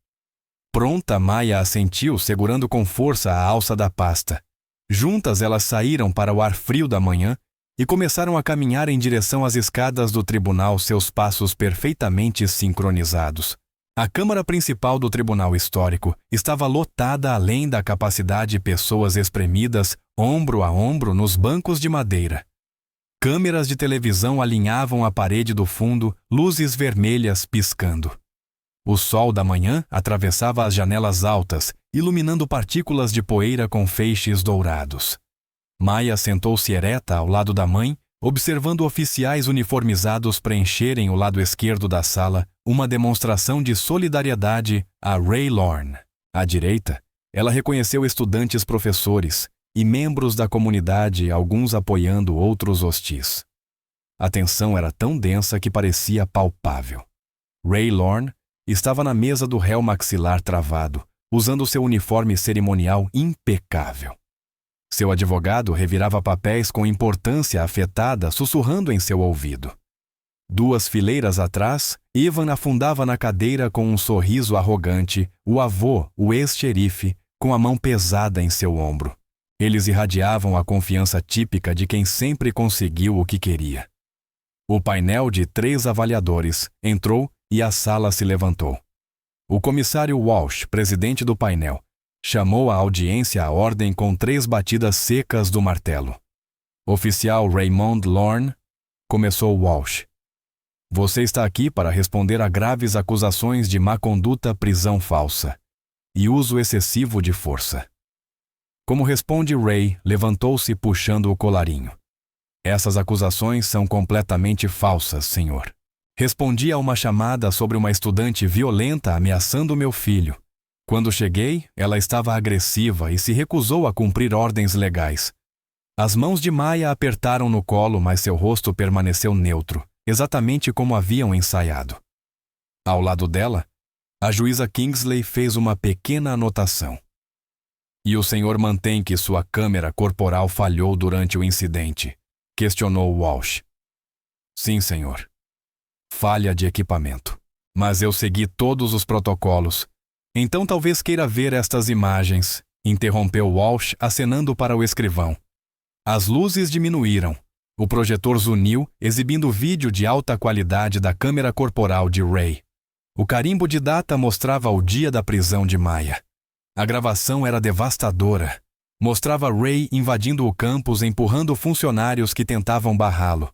Pronta, Maya assentiu, segurando com força a alça da pasta. Juntas elas saíram para o ar frio da manhã e começaram a caminhar em direção às escadas do tribunal, seus passos perfeitamente sincronizados. A câmara principal do Tribunal Histórico estava lotada além da capacidade de pessoas espremidas, ombro a ombro, nos bancos de madeira. Câmeras de televisão alinhavam a parede do fundo, luzes vermelhas piscando. O sol da manhã atravessava as janelas altas, iluminando partículas de poeira com feixes dourados. Maya sentou-se ereta ao lado da mãe, observando oficiais uniformizados preencherem o lado esquerdo da sala, uma demonstração de solidariedade a Ray Lorne. À direita, ela reconheceu estudantes professores e membros da comunidade, alguns apoiando, outros hostis. A tensão era tão densa que parecia palpável. Ray Lorne estava na mesa do réu maxilar travado, usando seu uniforme cerimonial impecável. Seu advogado revirava papéis com importância afetada, sussurrando em seu ouvido. 2 fileiras atrás, Evan afundava na cadeira com um sorriso arrogante, o avô, o ex-xerife, com a mão pesada em seu ombro. Eles irradiavam a confiança típica de quem sempre conseguiu o que queria. O painel de 3 avaliadores entrou e a sala se levantou. O comissário Walsh, presidente do painel, chamou a audiência à ordem com 3 batidas secas do martelo. Oficial Raymond Lorne, começou Walsh. Você está aqui para responder a graves acusações de má conduta, prisão falsa e uso excessivo de força. Como responde Ray, levantou-se puxando o colarinho. Essas acusações são completamente falsas, senhor. Respondi a uma chamada sobre uma estudante violenta ameaçando meu filho. Quando cheguei, ela estava agressiva e se recusou a cumprir ordens legais. As mãos de Maya apertaram no colo, mas seu rosto permaneceu neutro, exatamente como haviam ensaiado. Ao lado dela, a juíza Kingsley fez uma pequena anotação. E o senhor mantém que sua câmera corporal falhou durante o incidente? Questionou Walsh. Sim, senhor. Falha de equipamento. Mas eu segui todos os protocolos. Então talvez queira ver estas imagens, interrompeu Walsh, acenando para o escrivão. As luzes diminuíram. O projetor zuniu, exibindo vídeo de alta qualidade da câmera corporal de Ray. O carimbo de data mostrava o dia da prisão de Maya. A gravação era devastadora. Mostrava Ray invadindo o campus, empurrando funcionários que tentavam barrá-lo.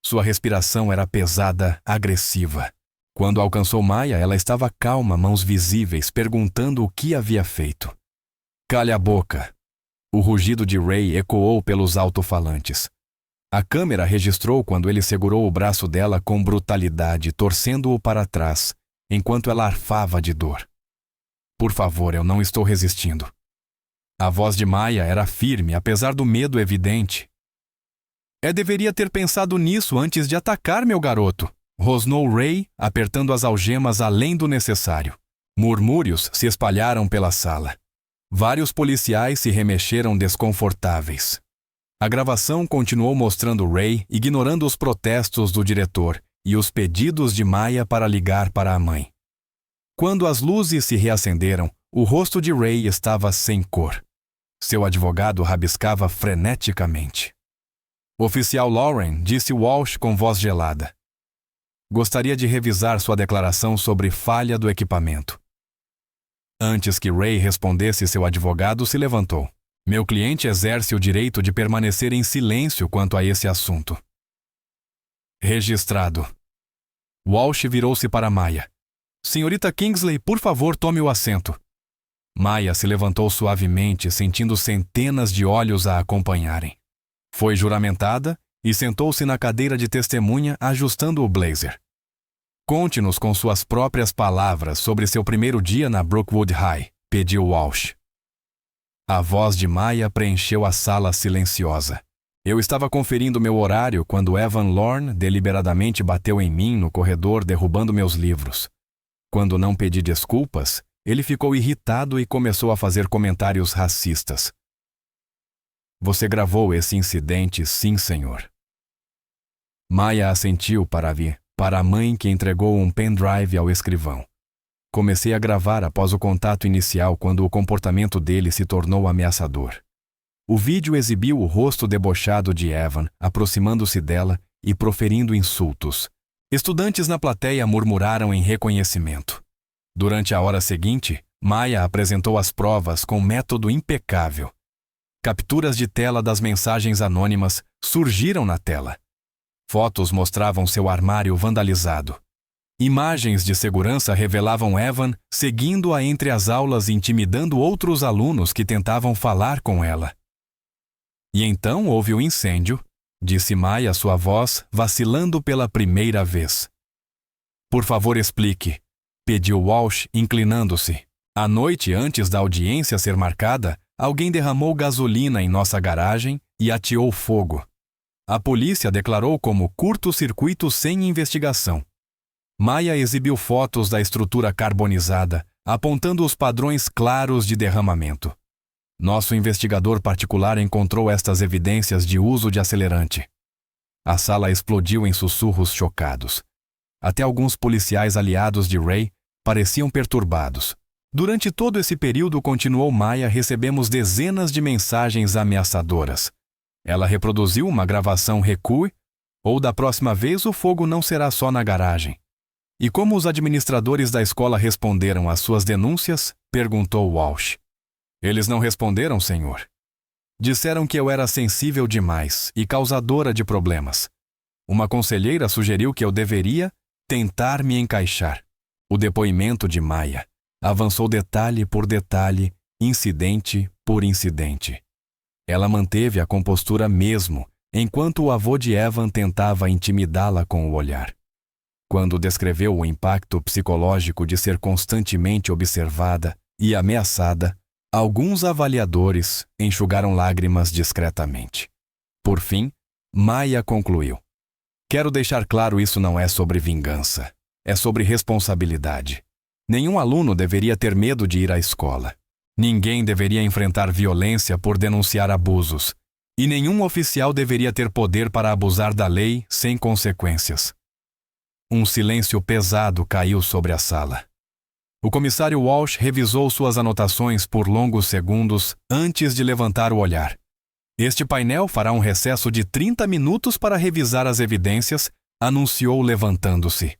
Sua respiração era pesada, agressiva. Quando alcançou Maya, ela estava calma, mãos visíveis, perguntando o que havia feito. Calha a boca. O rugido de Ray ecoou pelos alto-falantes. A câmera registrou quando ele segurou o braço dela com brutalidade, torcendo-o para trás, enquanto ela arfava de dor. Por favor, eu não estou resistindo. A voz de Maya era firme, apesar do medo evidente. Deveria ter pensado nisso antes de atacar meu garoto, rosnou Ray, apertando as algemas além do necessário. Murmúrios se espalharam pela sala. Vários policiais se remexeram desconfortáveis. A gravação continuou mostrando Ray ignorando os protestos do diretor e os pedidos de Maya para ligar para a mãe. Quando as luzes se reacenderam, o rosto de Ray estava sem cor. Seu advogado rabiscava freneticamente. Oficial Lauren disse Walsh com voz gelada. Gostaria de revisar sua declaração sobre falha do equipamento. Antes que Ray respondesse, seu advogado se levantou. Meu cliente exerce o direito de permanecer em silêncio quanto a esse assunto. Registrado. Walsh virou-se para Maya. Senhorita Kingsley, por favor, tome o assento. Maya se levantou suavemente, sentindo centenas de olhos a acompanharem. Foi juramentada e sentou-se na cadeira de testemunha, ajustando o blazer. Conte-nos com suas próprias palavras sobre seu primeiro dia na Brookwood High, pediu Walsh. A voz de Maya preencheu a sala silenciosa. Eu estava conferindo meu horário quando Evan Lorne deliberadamente bateu em mim no corredor, derrubando meus livros. Quando não pedi desculpas, ele ficou irritado e começou a fazer comentários racistas. Você gravou esse incidente, sim, senhor. Maya assentiu para a mãe, que entregou um pendrive ao escrivão. Comecei a gravar após o contato inicial, quando o comportamento dele se tornou ameaçador. O vídeo exibiu o rosto debochado de Evan, aproximando-se dela e proferindo insultos. Estudantes na plateia murmuraram em reconhecimento. Durante a hora seguinte, Maya apresentou as provas com método impecável. Capturas de tela das mensagens anônimas surgiram na tela. Fotos mostravam seu armário vandalizado. Imagens de segurança revelavam Evan seguindo-a entre as aulas, intimidando outros alunos que tentavam falar com ela. E então houve o incêndio, disse Maya, sua voz vacilando pela primeira vez. Por favor, explique, pediu Walsh, inclinando-se. A noite antes da audiência ser marcada, alguém derramou gasolina em nossa garagem e ateou fogo. A polícia declarou como curto-circuito sem investigação. Maya exibiu fotos da estrutura carbonizada, apontando os padrões claros de derramamento. Nosso investigador particular encontrou estas evidências de uso de acelerante. A sala explodiu em sussurros chocados. Até alguns policiais aliados de Ray pareciam perturbados. Durante todo esse período, continuou Maya, recebemos dezenas de mensagens ameaçadoras. Ela reproduziu uma gravação recue, ou da próxima vez o fogo não será só na garagem. E como os administradores da escola responderam às suas denúncias? Perguntou Walsh. Eles não responderam, senhor. Disseram que eu era sensível demais e causadora de problemas. Uma conselheira sugeriu que eu deveria tentar me encaixar. O depoimento de Maya avançou detalhe por detalhe, incidente por incidente. Ela manteve a compostura mesmo, enquanto o avô de Evan tentava intimidá-la com o olhar. Quando descreveu o impacto psicológico de ser constantemente observada e ameaçada, alguns avaliadores enxugaram lágrimas discretamente. Por fim, Maya concluiu. Quero deixar claro, isso não é sobre vingança. É sobre responsabilidade. Nenhum aluno deveria ter medo de ir à escola. Ninguém deveria enfrentar violência por denunciar abusos. E nenhum oficial deveria ter poder para abusar da lei sem consequências. Um silêncio pesado caiu sobre a sala. O comissário Walsh revisou suas anotações por longos segundos antes de levantar o olhar. Este painel fará um recesso de 30 minutos para revisar as evidências, anunciou levantando-se.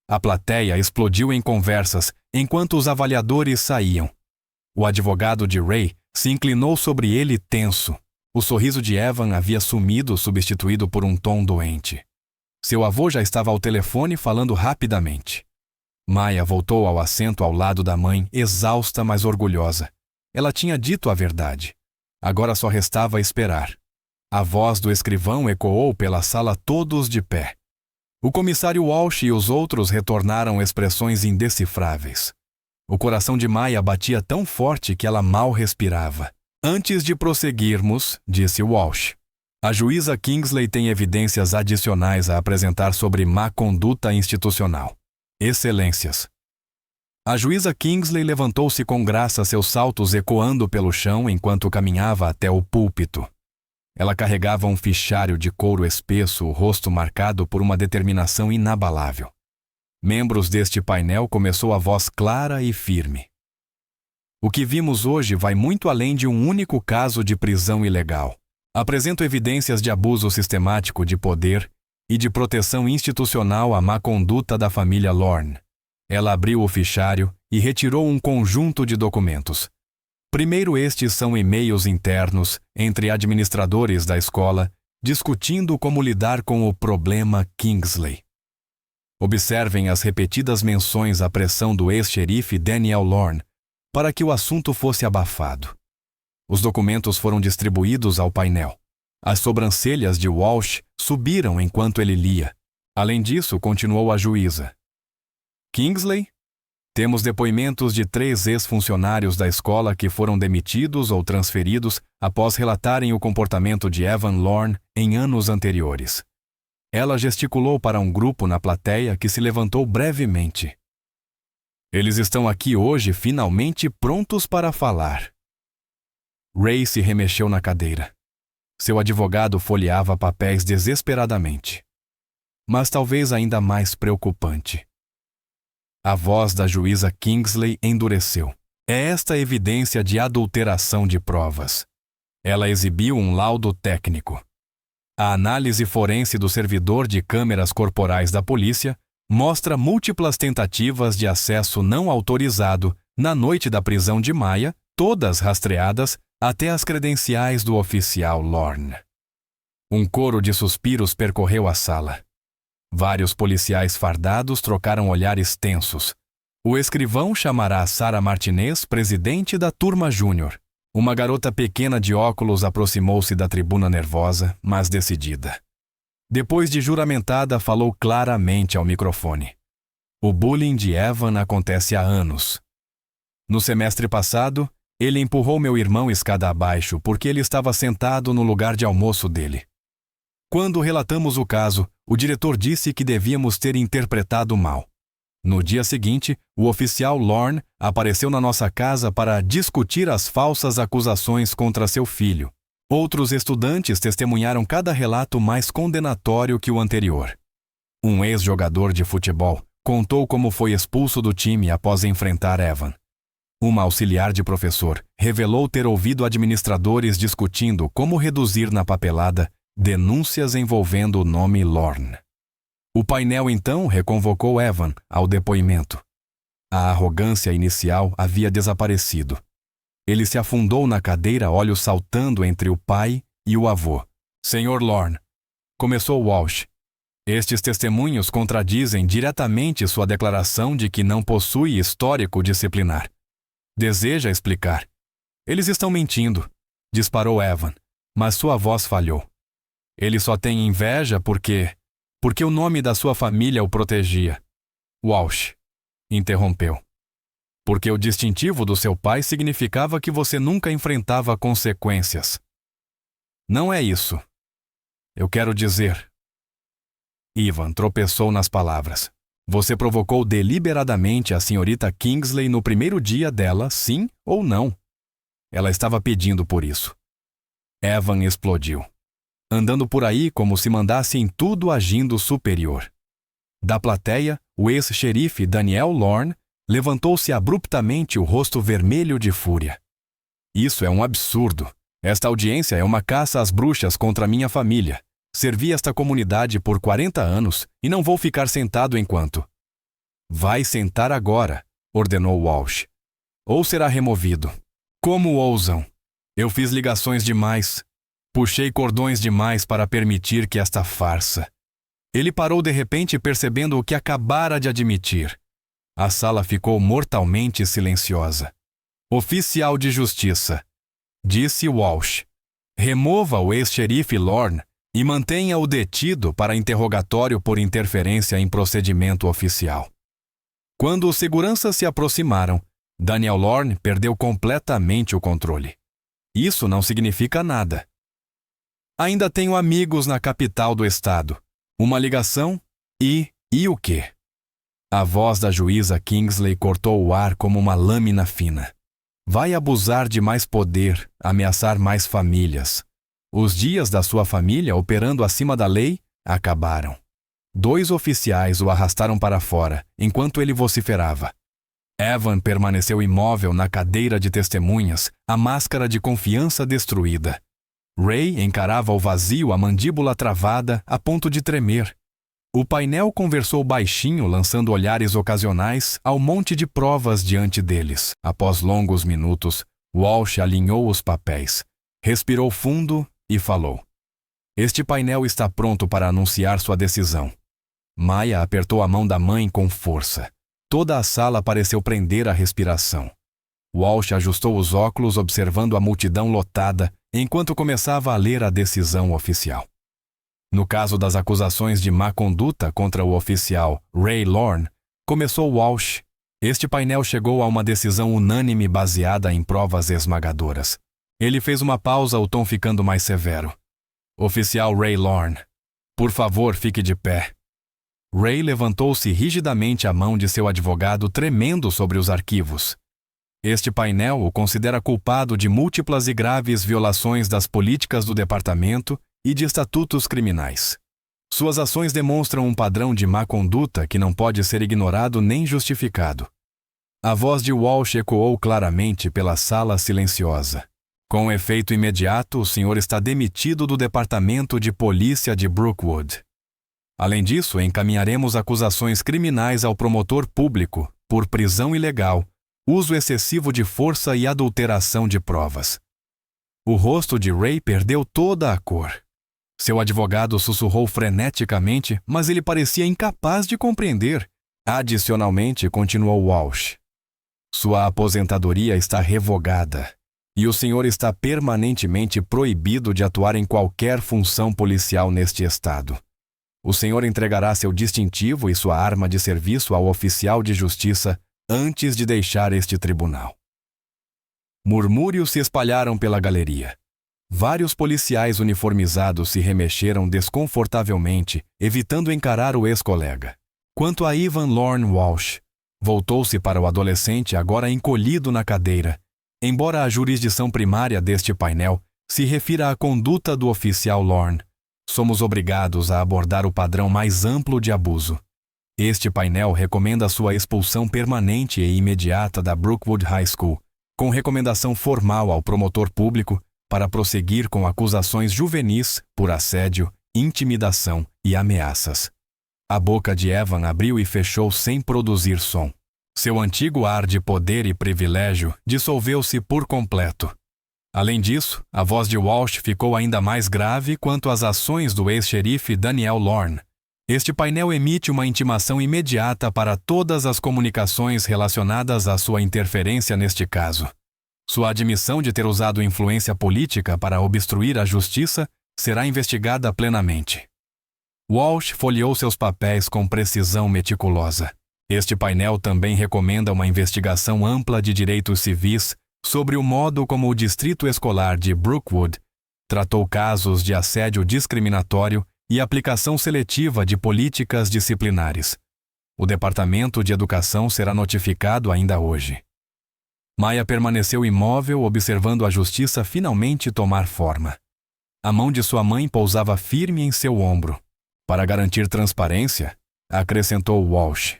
A plateia explodiu em conversas enquanto os avaliadores saíam. O advogado de Ray se inclinou sobre ele tenso. O sorriso de Evan havia sumido, substituído por um tom doente. Seu avô já estava ao telefone falando rapidamente. Maya voltou ao assento ao lado da mãe, exausta, mas orgulhosa. Ela tinha dito a verdade. Agora só restava esperar. A voz do escrivão ecoou pela sala, todos de pé. O comissário Walsh e os outros retornaram expressões indecifráveis. O coração de Maya batia tão forte que ela mal respirava. Antes de prosseguirmos, disse Walsh, a juíza Kingsley tem evidências adicionais a apresentar sobre má conduta institucional. Excelências. A juíza Kingsley levantou-se com graça, seus saltos ecoando pelo chão enquanto caminhava até o púlpito. Ela carregava um fichário de couro espesso, o rosto marcado por uma determinação inabalável. Membros deste painel, começou a voz clara e firme. O que vimos hoje vai muito além de um único caso de prisão ilegal. Apresento evidências de abuso sistemático de poder e de proteção institucional à má conduta da família Lorne. Ela abriu o fichário e retirou um conjunto de documentos. Primeiro, estes são e-mails internos entre administradores da escola, discutindo como lidar com o problema Kingsley. Observem as repetidas menções à pressão do ex-xerife Daniel Lorne para que o assunto fosse abafado. Os documentos foram distribuídos ao painel. As sobrancelhas de Walsh subiram enquanto ele lia. Além disso, continuou a juíza. Kingsley? Temos depoimentos de 3 ex-funcionários da escola que foram demitidos ou transferidos após relatarem o comportamento de Evan Lorne em anos anteriores. Ela gesticulou para um grupo na plateia que se levantou brevemente. Eles estão aqui hoje finalmente prontos para falar. Ray se remexeu na cadeira. Seu advogado folheava papéis desesperadamente. Mas talvez ainda mais preocupante. A voz da juíza Kingsley endureceu. É esta evidência de adulteração de provas. Ela exibiu um laudo técnico. A análise forense do servidor de câmeras corporais da polícia mostra múltiplas tentativas de acesso não autorizado na noite da prisão de Maya, todas rastreadas até as credenciais do oficial Lorne. Um coro de suspiros percorreu a sala. Vários policiais fardados trocaram olhares tensos. O escrivão chamará Sarah Martinez presidente da turma júnior. Uma garota pequena de óculos aproximou-se da tribuna nervosa, mas decidida. Depois de juramentada, falou claramente ao microfone. O bullying de Evan acontece há anos. No semestre passado, ele empurrou meu irmão escada abaixo porque ele estava sentado no lugar de almoço dele. Quando relatamos o caso, o diretor disse que devíamos ter interpretado mal. No dia seguinte, o oficial Lorne apareceu na nossa casa para discutir as falsas acusações contra seu filho. Outros estudantes testemunharam cada relato mais condenatório que o anterior. Um ex-jogador de futebol contou como foi expulso do time após enfrentar Evan. Uma auxiliar de professor revelou ter ouvido administradores discutindo como reduzir na papelada denúncias envolvendo o nome Lorne. O painel então reconvocou Evan ao depoimento. A arrogância inicial havia desaparecido. Ele se afundou na cadeira, olhos saltando entre o pai e o avô. Sr. Lorne, começou Walsh. Estes testemunhos contradizem diretamente sua declaração de que não possui histórico disciplinar. Deseja explicar? Eles estão mentindo, disparou Evan, mas sua voz falhou. Ele só tem inveja porque o nome da sua família o protegia. Walsh interrompeu. Porque o distintivo do seu pai significava que você nunca enfrentava consequências. Não é isso. Eu quero dizer... Ivan tropeçou nas palavras. Você provocou deliberadamente a senhorita Kingsley no primeiro dia dela, sim ou não? Ela estava pedindo por isso. Evan explodiu. Andando por aí como se mandasse em tudo agindo superior. Da plateia, o ex-xerife Daniel Lorne levantou-se abruptamente, o rosto vermelho de fúria. Isso é um absurdo. Esta audiência é uma caça às bruxas contra minha família. Servi esta comunidade por 40 anos e não vou ficar sentado enquanto... Vai sentar agora, ordenou Walsh. Ou será removido. Como ousam? Eu fiz ligações demais. Puxei cordões demais para permitir que esta farsa... Ele parou de repente percebendo o que acabara de admitir. A sala ficou mortalmente silenciosa. Oficial de justiça, disse Walsh. Remova o ex-xerife Lorne e mantenha-o detido para interrogatório por interferência em procedimento oficial. Quando os seguranças se aproximaram, Daniel Lorne perdeu completamente o controle. Isso não significa nada. Ainda tenho amigos na capital do estado. Uma ligação e o quê? A voz da juíza Kingsley cortou o ar como uma lâmina fina. Vai abusar de mais poder, ameaçar mais famílias. Os dias da sua família operando acima da lei acabaram. 2 oficiais o arrastaram para fora, enquanto ele vociferava. Evan permaneceu imóvel na cadeira de testemunhas, a máscara de confiança destruída. Ray encarava o vazio, a mandíbula travada, a ponto de tremer. O painel conversou baixinho, lançando olhares ocasionais ao monte de provas diante deles. Após longos minutos, Walsh alinhou os papéis, respirou fundo e falou. Este painel está pronto para anunciar sua decisão. Maya apertou a mão da mãe com força. Toda a sala pareceu prender a respiração. Walsh ajustou os óculos, observando a multidão lotada, enquanto começava a ler a decisão oficial. No caso das acusações de má conduta contra o oficial Ray Lorne, começou Walsh, Este painel chegou a uma decisão unânime baseada em provas esmagadoras. Ele fez uma pausa, o tom ficando mais severo. Oficial Ray Lorne, por favor, fique de pé. Ray levantou-se rigidamente, a mão de seu advogado tremendo sobre os arquivos. Este painel o considera culpado de múltiplas e graves violações das políticas do departamento e de estatutos criminais. Suas ações demonstram um padrão de má conduta que não pode ser ignorado nem justificado. A voz de Walsh ecoou claramente pela sala silenciosa. Com efeito imediato, o senhor está demitido do Departamento de Polícia de Brookwood. Além disso, encaminharemos acusações criminais ao promotor público por prisão ilegal, uso excessivo de força e adulteração de provas. O rosto de Ray perdeu toda a cor. Seu advogado sussurrou freneticamente, mas ele parecia incapaz de compreender. Adicionalmente, continuou Walsh, sua aposentadoria está revogada e o senhor está permanentemente proibido de atuar em qualquer função policial neste estado. O senhor entregará seu distintivo e sua arma de serviço ao oficial de justiça antes de deixar este tribunal. Murmúrios se espalharam pela galeria. Vários policiais uniformizados se remexeram desconfortavelmente, evitando encarar o ex-colega. Quanto a Ivan Lorne Walsh, voltou-se para o adolescente agora encolhido na cadeira. Embora a jurisdição primária deste painel se refira à conduta do oficial Lorne, somos obrigados a abordar o padrão mais amplo de abuso. Este painel recomenda sua expulsão permanente e imediata da Brookwood High School, com recomendação formal ao promotor público para prosseguir com acusações juvenis por assédio, intimidação e ameaças. A boca de Evan abriu e fechou sem produzir som. Seu antigo ar de poder e privilégio dissolveu-se por completo. Além disso, a voz de Walsh ficou ainda mais grave quanto às ações do ex-xerife Daniel Lorne. Este painel emite uma intimação imediata para todas as comunicações relacionadas à sua interferência neste caso. Sua admissão de ter usado influência política para obstruir a justiça será investigada plenamente. Walsh folheou seus papéis com precisão meticulosa. Este painel também recomenda uma investigação ampla de direitos civis sobre o modo como o Distrito Escolar de Brookwood tratou casos de assédio discriminatório e aplicação seletiva de políticas disciplinares. O Departamento de Educação será notificado ainda hoje. Maya permaneceu imóvel, observando a justiça finalmente tomar forma. A mão de sua mãe pousava firme em seu ombro. Para garantir transparência, acrescentou Walsh,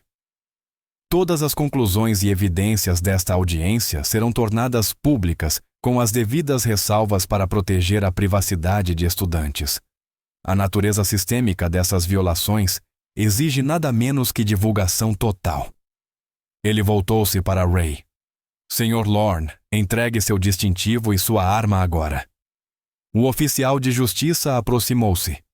todas as conclusões e evidências desta audiência serão tornadas públicas com as devidas ressalvas para proteger a privacidade de estudantes. A natureza sistêmica dessas violações exige nada menos que divulgação total. Ele voltou-se para Ray. Senhor Lorne, entregue seu distintivo e sua arma agora. O oficial de justiça aproximou-se.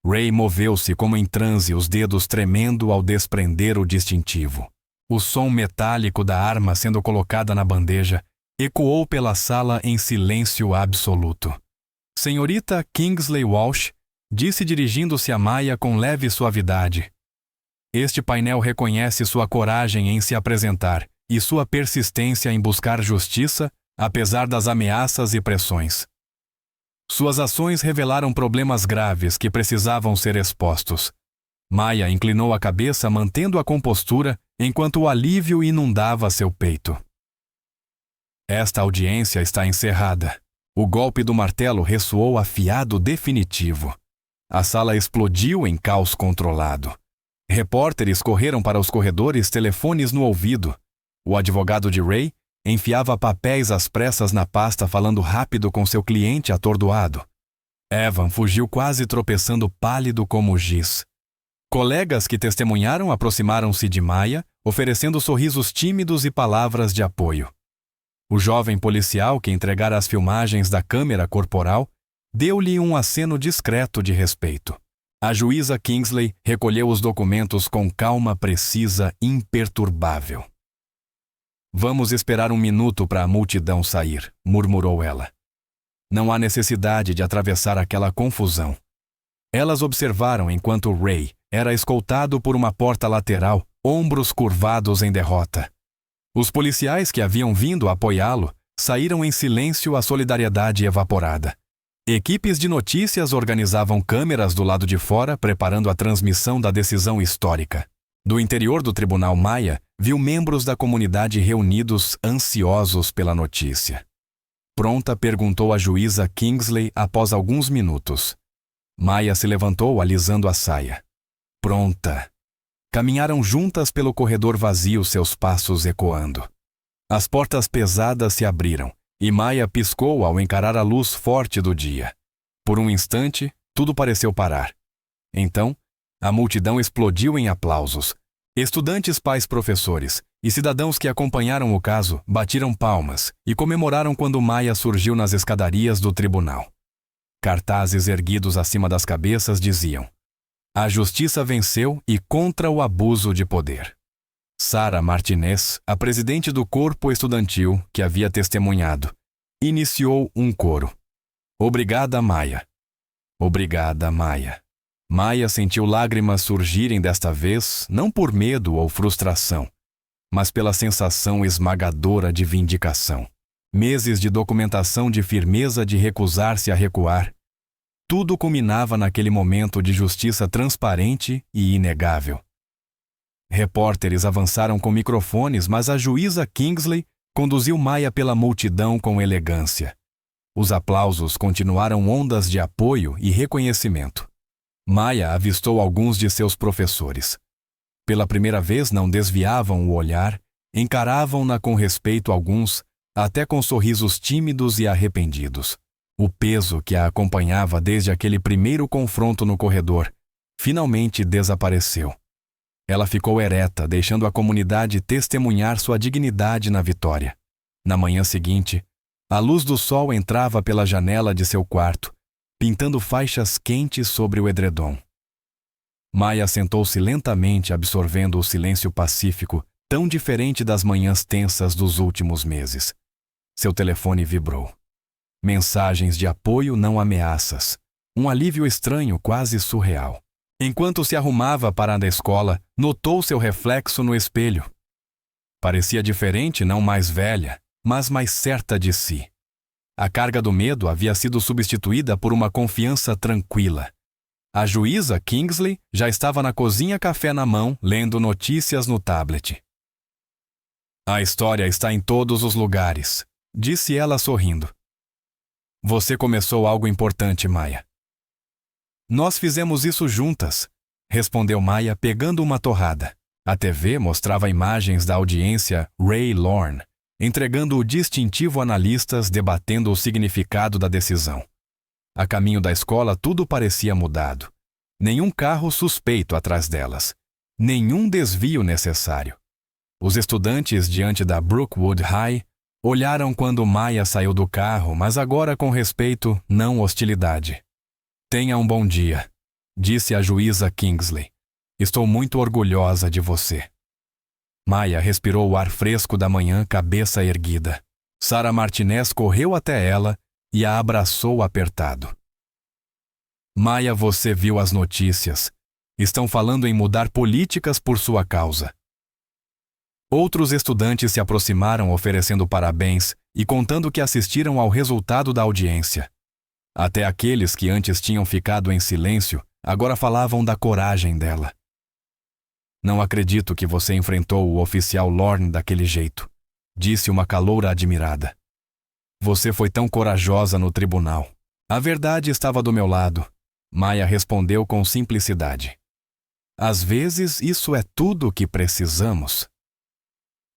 Ray moveu-se como em transe, os dedos tremendo ao desprender o distintivo. O som metálico da arma sendo colocada na bandeja ecoou pela sala em silêncio absoluto. Senhorita Kingsley Walsh, disse dirigindo-se a Maya com leve suavidade. Este painel reconhece sua coragem em se apresentar e sua persistência em buscar justiça, apesar das ameaças e pressões. Suas ações revelaram problemas graves que precisavam ser expostos. Maya inclinou a cabeça, mantendo a compostura, enquanto o alívio inundava seu peito. Esta audiência está encerrada. O golpe do martelo ressoou afiado definitivo. A sala explodiu em caos controlado. Repórteres correram para os corredores, telefones no ouvido. O advogado de Ray enfiava papéis às pressas na pasta, falando rápido com seu cliente atordoado. Evan fugiu quase tropeçando, pálido como giz. Colegas que testemunharam aproximaram-se de Maya, oferecendo sorrisos tímidos e palavras de apoio. O jovem policial que entregara as filmagens da câmera corporal deu-lhe um aceno discreto de respeito. A juíza Kingsley recolheu os documentos com calma precisa, imperturbável. Vamos esperar um minuto para a multidão sair, murmurou ela. Não há necessidade de atravessar aquela confusão. Elas observaram enquanto Ray era escoltado por uma porta lateral, ombros curvados em derrota. Os policiais que haviam vindo apoiá-lo saíram em silêncio, a solidariedade evaporada. Equipes de notícias organizavam câmeras do lado de fora, preparando a transmissão da decisão histórica. Do interior do tribunal, Maya viu membros da comunidade reunidos, ansiosos pela notícia. Pronta, perguntou à juíza Kingsley após alguns minutos. Maya se levantou, alisando a saia. Pronta. Caminharam juntas pelo corredor vazio, seus passos ecoando. As portas pesadas se abriram, e Maya piscou ao encarar a luz forte do dia. Por um instante, tudo pareceu parar. Então, a multidão explodiu em aplausos. Estudantes, pais, professores e cidadãos que acompanharam o caso batiram palmas e comemoraram quando Maya surgiu nas escadarias do tribunal. Cartazes erguidos acima das cabeças diziam: "A justiça venceu e contra o abuso de poder." Sarah Martinez, a presidente do corpo estudantil que havia testemunhado, iniciou um coro. "Obrigada, Maya. Obrigada, Maya." Maya sentiu lágrimas surgirem desta vez, não por medo ou frustração, mas pela sensação esmagadora de vindicação. Meses de documentação de firmeza de recusar-se a recuar. Tudo culminava naquele momento de justiça transparente e inegável. Repórteres avançaram com microfones, mas a juíza Kingsley conduziu Maya pela multidão com elegância. Os aplausos continuaram ondas de apoio e reconhecimento. Maya avistou alguns de seus professores. Pela primeira vez não desviavam o olhar, encaravam-na com respeito, alguns, até com sorrisos tímidos e arrependidos. O peso que a acompanhava desde aquele primeiro confronto no corredor finalmente desapareceu. Ela ficou ereta, deixando a comunidade testemunhar sua dignidade na vitória. Na manhã seguinte, a luz do sol entrava pela janela de seu quarto, pintando faixas quentes sobre o edredom. Maya sentou-se lentamente, absorvendo o silêncio pacífico, tão diferente das manhãs tensas dos últimos meses. Seu telefone vibrou. Mensagens de apoio, não ameaças. Um alívio estranho, quase surreal. Enquanto se arrumava para a escola, notou seu reflexo no espelho. Parecia diferente, não mais velha, mas mais certa de si. A carga do medo havia sido substituída por uma confiança tranquila. A juíza Kingsley já estava na cozinha, café na mão, lendo notícias no tablet. "A história está em todos os lugares", disse ela sorrindo. "Você começou algo importante, Maya." "Nós fizemos isso juntas", respondeu Maya, pegando uma torrada. A TV mostrava imagens da audiência Ray Lorne, entregando o distintivo a analistas debatendo o significado da decisão. A caminho da escola tudo parecia mudado. Nenhum carro suspeito atrás delas. Nenhum desvio necessário. Os estudantes diante da Brookwood High olharam quando Maya saiu do carro, mas agora com respeito, não hostilidade. "Tenha um bom dia", disse a juíza Kingsley. "Estou muito orgulhosa de você." Maya respirou o ar fresco da manhã, cabeça erguida. Sarah Martinez correu até ela e a abraçou apertado. "Maya, você viu as notícias. Estão falando em mudar políticas por sua causa." Outros estudantes se aproximaram oferecendo parabéns e contando que assistiram ao resultado da audiência. Até aqueles que antes tinham ficado em silêncio, agora falavam da coragem dela. "Não acredito que você enfrentou o oficial Lorne daquele jeito", disse uma caloura admirada. "Você foi tão corajosa no tribunal." "A verdade estava do meu lado", Maya respondeu com simplicidade. "Às vezes isso é tudo o que precisamos."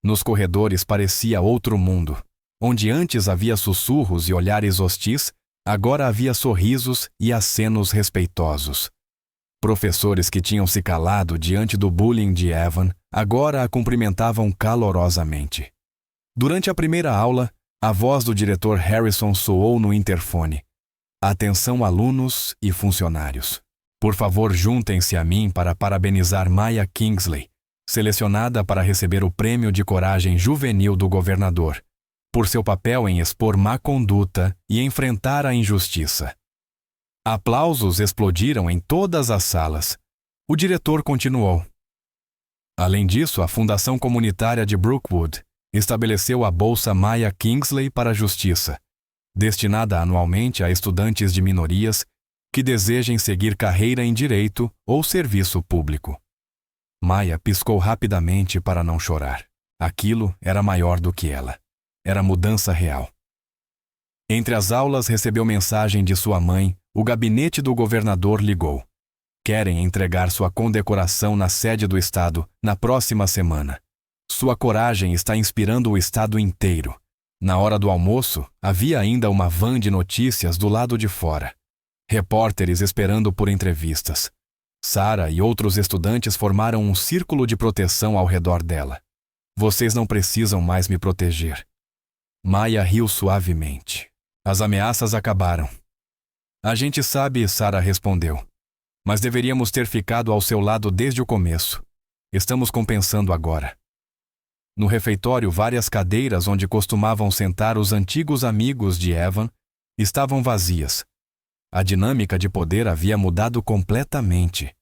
Nos corredores parecia outro mundo. Onde antes havia sussurros e olhares hostis, agora havia sorrisos e acenos respeitosos. Professores que tinham se calado diante do bullying de Evan, agora a cumprimentavam calorosamente. Durante a primeira aula, a voz do diretor Harrison soou no interfone. "Atenção, alunos e funcionários. Por favor, juntem-se a mim para parabenizar Maya Kingsley, selecionada para receber o Prêmio de Coragem Juvenil do governador, por seu papel em expor má conduta e enfrentar a injustiça." Aplausos explodiram em todas as salas. O diretor continuou. "Além disso, a Fundação Comunitária de Brookwood estabeleceu a Bolsa Maya Kingsley para a Justiça, destinada anualmente a estudantes de minorias que desejem seguir carreira em direito ou serviço público. Maya piscou rapidamente para não chorar. Aquilo era maior do que ela. Era mudança real. Entre as aulas recebeu mensagem de sua mãe. O gabinete do governador ligou. Querem entregar sua condecoração na sede do estado na próxima semana. Sua coragem está inspirando o estado inteiro. Na hora do almoço, havia ainda uma van de notícias do lado de fora. Repórteres esperando por entrevistas. Sarah e outros estudantes formaram um círculo de proteção ao redor dela. Vocês não precisam mais me proteger. Maya riu suavemente. As ameaças acabaram. A gente sabe, Sarah respondeu. Mas deveríamos ter ficado ao seu lado desde o começo. Estamos compensando agora. No refeitório, várias cadeiras onde costumavam sentar os antigos amigos de Evan estavam vazias. A dinâmica de poder havia mudado completamente.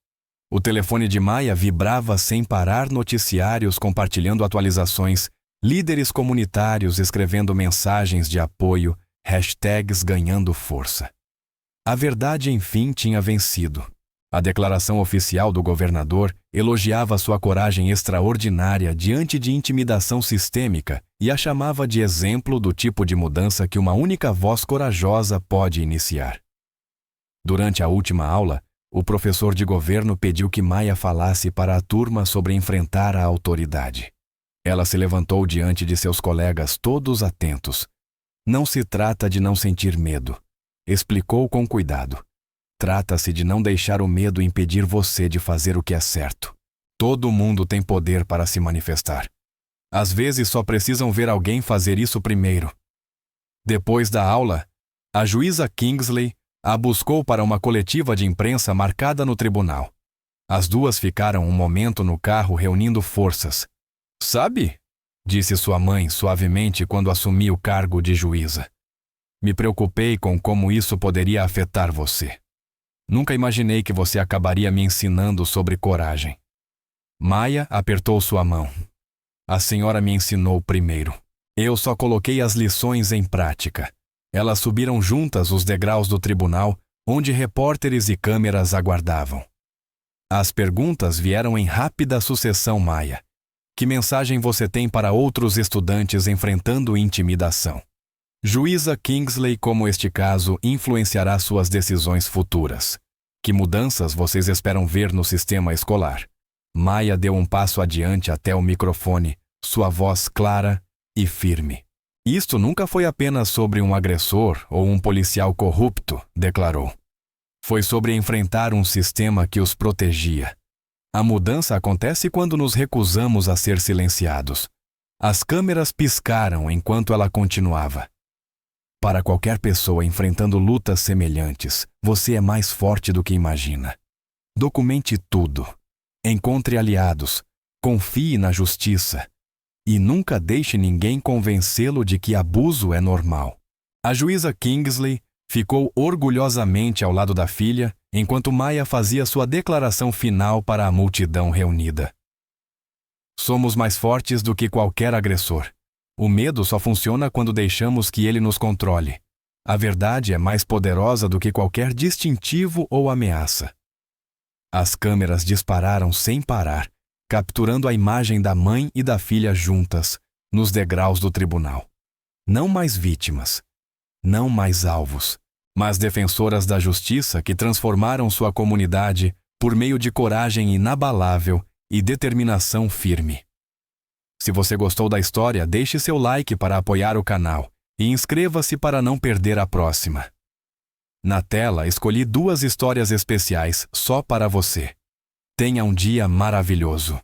O telefone de Maya vibrava sem parar, noticiários compartilhando atualizações, líderes comunitários escrevendo mensagens de apoio, hashtags ganhando força. A verdade, enfim, tinha vencido. A declaração oficial do governador elogiava sua coragem extraordinária diante de intimidação sistêmica e a chamava de exemplo do tipo de mudança que uma única voz corajosa pode iniciar. Durante a última aula, o professor de governo pediu que Maya falasse para a turma sobre enfrentar a autoridade. Ela se levantou diante de seus colegas, todos atentos. Não se trata de não sentir medo, explicou com cuidado. Trata-se de não deixar o medo impedir você de fazer o que é certo. Todo mundo tem poder para se manifestar. Às vezes só precisam ver alguém fazer isso primeiro. Depois da aula, a juíza Kingsley a buscou para uma coletiva de imprensa marcada no tribunal. As duas ficaram um momento no carro reunindo forças. Sabe? Disse sua mãe suavemente quando assumiu o cargo de juíza. Me preocupei com como isso poderia afetar você. Nunca imaginei que você acabaria me ensinando sobre coragem. Maya apertou sua mão. A senhora me ensinou primeiro. Eu só coloquei as lições em prática. Elas subiram juntas os degraus do tribunal, onde repórteres e câmeras aguardavam. As perguntas vieram em rápida sucessão, Maya. Que mensagem você tem para outros estudantes enfrentando intimidação? Juíza Kingsley, como este caso, influenciará suas decisões futuras. Que mudanças vocês esperam ver no sistema escolar? Maya deu um passo adiante até o microfone, sua voz clara e firme. Isto nunca foi apenas sobre um agressor ou um policial corrupto, declarou. Foi sobre enfrentar um sistema que os protegia. A mudança acontece quando nos recusamos a ser silenciados. As câmeras piscaram enquanto ela continuava. Para qualquer pessoa enfrentando lutas semelhantes, você é mais forte do que imagina. Documente tudo. Encontre aliados. Confie na justiça. E nunca deixe ninguém convencê-lo de que abuso é normal. A juíza Kingsley ficou orgulhosamente ao lado da filha, enquanto Maya fazia sua declaração final para a multidão reunida. Somos mais fortes do que qualquer agressor. O medo só funciona quando deixamos que ele nos controle. A verdade é mais poderosa do que qualquer distintivo ou ameaça. As câmeras dispararam sem parar, capturando a imagem da mãe e da filha juntas, nos degraus do tribunal. Não mais vítimas, não mais alvos, mas defensoras da justiça que transformaram sua comunidade por meio de coragem inabalável e determinação firme. Se você gostou da história, deixe seu like para apoiar o canal e inscreva-se para não perder a próxima. Na tela, escolhi 2 histórias especiais só para você. Tenha um dia maravilhoso.